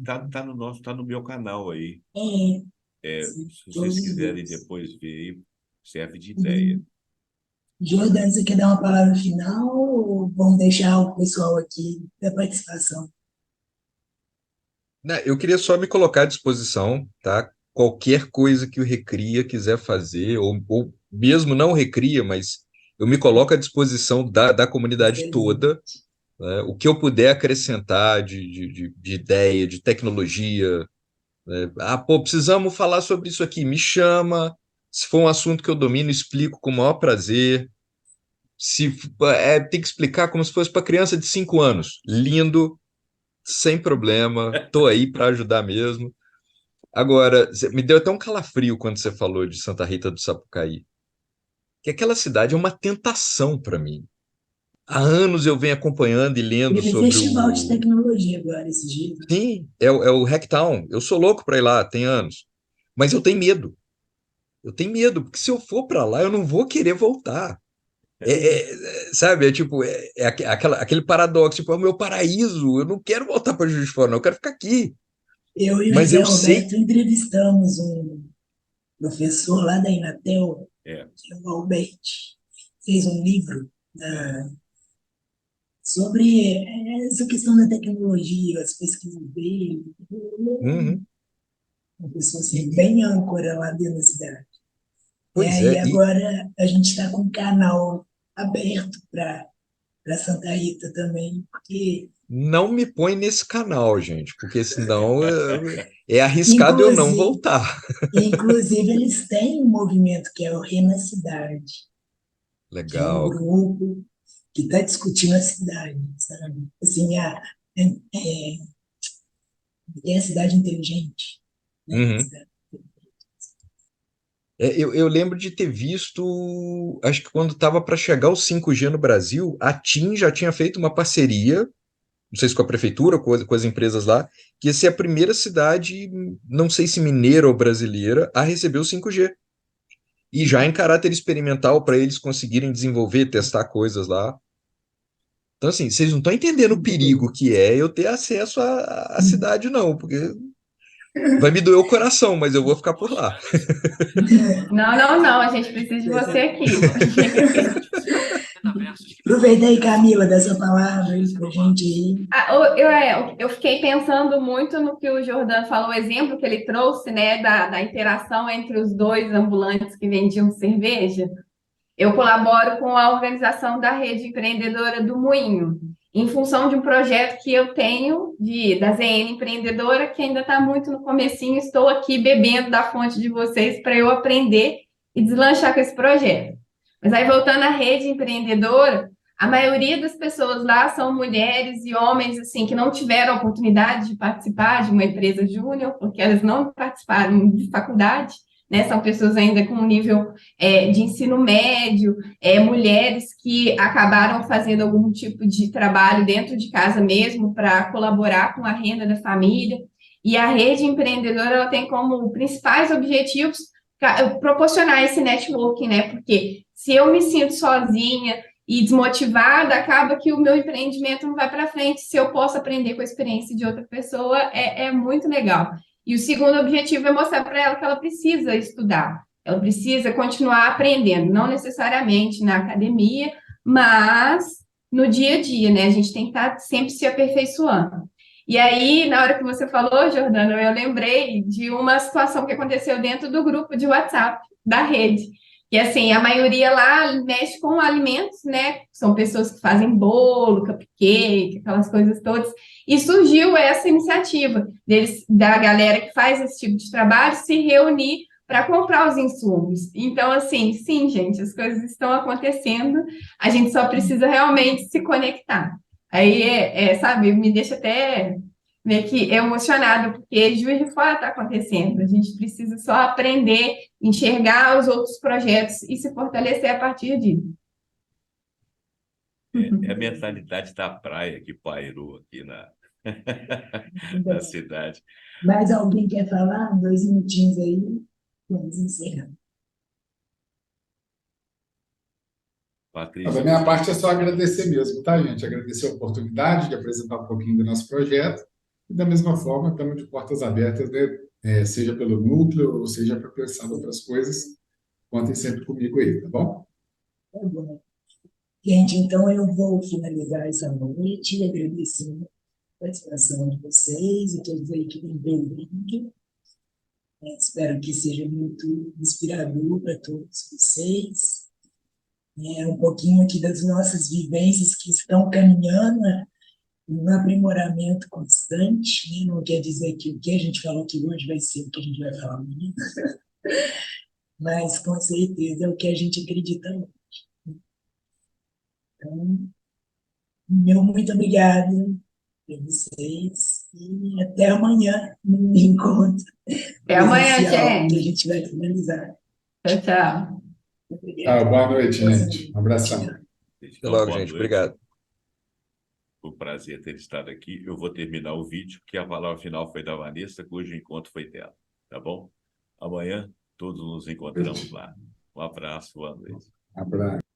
Tá no meu canal aí. Sim, Se vocês todos os quiserem dias. depois ver aí, serve de ideia. Uhum. Jordan, você quer dar uma palavra final ou vamos deixar o pessoal aqui da participação? Né, eu queria só me colocar à disposição, tá? Qualquer coisa que o Recria quiser fazer, ou mesmo não Recria, mas eu me coloco à disposição da comunidade Excelente. toda, né? O que eu puder acrescentar de ideia, de tecnologia, né? Ah, pô, precisamos falar sobre isso aqui, me chama. Se for um assunto que eu domino, explico com o maior prazer. Se tem que explicar como se fosse para criança de 5 anos. Lindo, sem problema, tô aí para ajudar mesmo. Agora, me deu até um calafrio quando você falou de Santa Rita do Sapucaí, que aquela cidade é uma tentação para mim. Há anos eu venho acompanhando e lendo Teve sobre festival de o. tecnologia agora esses dias. Sim, é o Hacktown. Eu sou louco para ir lá, tem anos. Mas eu tenho medo. Eu tenho medo, porque se eu for para lá, eu não vou querer voltar. Sabe, tipo, aquele paradoxo, tipo, é o meu paraíso, eu não quero voltar para Juiz de Fora, não, eu quero ficar aqui. Eu e o Mas José eu sei. Roberto entrevistamos um professor lá da Inatel, É. que é o Alberti, fez um livro sobre essa questão da tecnologia, as pesquisas dele. Uhum. Uma pessoa assim, bem âncora lá dentro da cidade. Pois E é, e agora a gente está com um canal aberto para Santa Rita também, porque, não me põe nesse canal, gente, porque senão é arriscado eu não inclusive, voltar. inclusive eles têm um movimento que é o Rena Cidade, que é um Legal. grupo que está discutindo a cidade, sabe? Assim, é a cidade inteligente, né? Uhum. Eu lembro de ter visto, acho que quando estava para chegar o 5G no Brasil, a TIM já tinha feito uma parceria, não sei se com a prefeitura, com as empresas lá, que ia ser a primeira cidade, não sei se mineira ou brasileira, a receber o 5G. E já em caráter experimental para eles conseguirem desenvolver, testar coisas lá. Então, assim, vocês não estão entendendo o perigo que é eu ter acesso à cidade, não, porque vai me doer o coração, mas eu vou ficar por lá. Não, não, não, a gente precisa de você aqui. Aproveita aí, Camila, dessa palavra aí pra gente ir. Eu fiquei pensando muito no que o Jordan falou, o exemplo que ele trouxe, né, da interação entre os dois ambulantes que vendiam cerveja. Eu colaboro com a organização da Rede Empreendedora do Moinho. em função de um projeto que eu tenho da ZN Empreendedora, que ainda está muito no comecinho, estou aqui bebendo da fonte de vocês para eu aprender e deslanchar com esse projeto. Mas aí, voltando à rede empreendedora, a maioria das pessoas lá são mulheres e homens assim que não tiveram a oportunidade de participar de uma empresa júnior, porque elas não participaram de faculdade, né? São pessoas ainda com nível de ensino médio, mulheres que acabaram fazendo algum tipo de trabalho dentro de casa mesmo para colaborar com a renda da família. E a rede empreendedora ela tem como principais objetivos proporcionar esse networking, né? Porque se eu me sinto sozinha e desmotivada, acaba que o meu empreendimento não vai para frente. Se eu posso aprender com a experiência de outra pessoa, é muito legal. E o segundo objetivo é mostrar para ela que ela precisa estudar, ela precisa continuar aprendendo, não necessariamente na academia, mas no dia a dia, né? A gente tem que estar sempre se aperfeiçoando. E aí, na hora que você falou, Jordana, eu lembrei de uma situação que aconteceu dentro do grupo de WhatsApp da rede. E assim, a maioria lá mexe com alimentos, né? São pessoas que fazem bolo, cupcake, aquelas coisas todas. E surgiu essa iniciativa da galera que faz esse tipo de trabalho se reunir para comprar os insumos. Então, assim, sim, gente, as coisas estão acontecendo, a gente só precisa realmente se conectar. Aí, sabe, me deixa até meio que emocionado, porque Juiz de Fora está acontecendo. A gente precisa só aprender, enxergar os outros projetos e se fortalecer a partir disso. É a mentalidade da praia que pairou aqui na cidade. Mais alguém quer falar? 2 minutinhos aí, vamos encerrar. Patrícia, Da minha parte é só agradecer mesmo, tá, gente? Agradecer a oportunidade de apresentar um pouquinho do nosso projeto. E da mesma forma, estamos de portas abertas, né? Seja pelo núcleo, ou seja para pensar em outras coisas. Contem sempre comigo aí, tá bom? Tá bom. Gente, então eu vou finalizar essa noite agradecendo a participação de vocês e todos aí que vêm ouvindo. Espero que seja muito inspirador para todos vocês. Um pouquinho aqui das nossas vivências que estão caminhando no aprimoramento constante, né? Não quer dizer que o que a gente falou aqui hoje vai ser o que a gente vai falar amanhã, mas com certeza é o que a gente acredita hoje. Então, meu muito obrigada a vocês e até amanhã no encontro Até amanhã, presencial que a gente. gente vai finalizar. Tchau, tchau. Obrigado. Boa noite, gente. Um abração. Até então, logo, boa gente. noite. Obrigado. Foi um prazer ter estado aqui. Eu vou terminar o vídeo, que a palavra final foi da Vanessa, cujo encontro foi dela. Tá bom? Amanhã todos nos encontramos lá. Um abraço, boa noite. Abraço.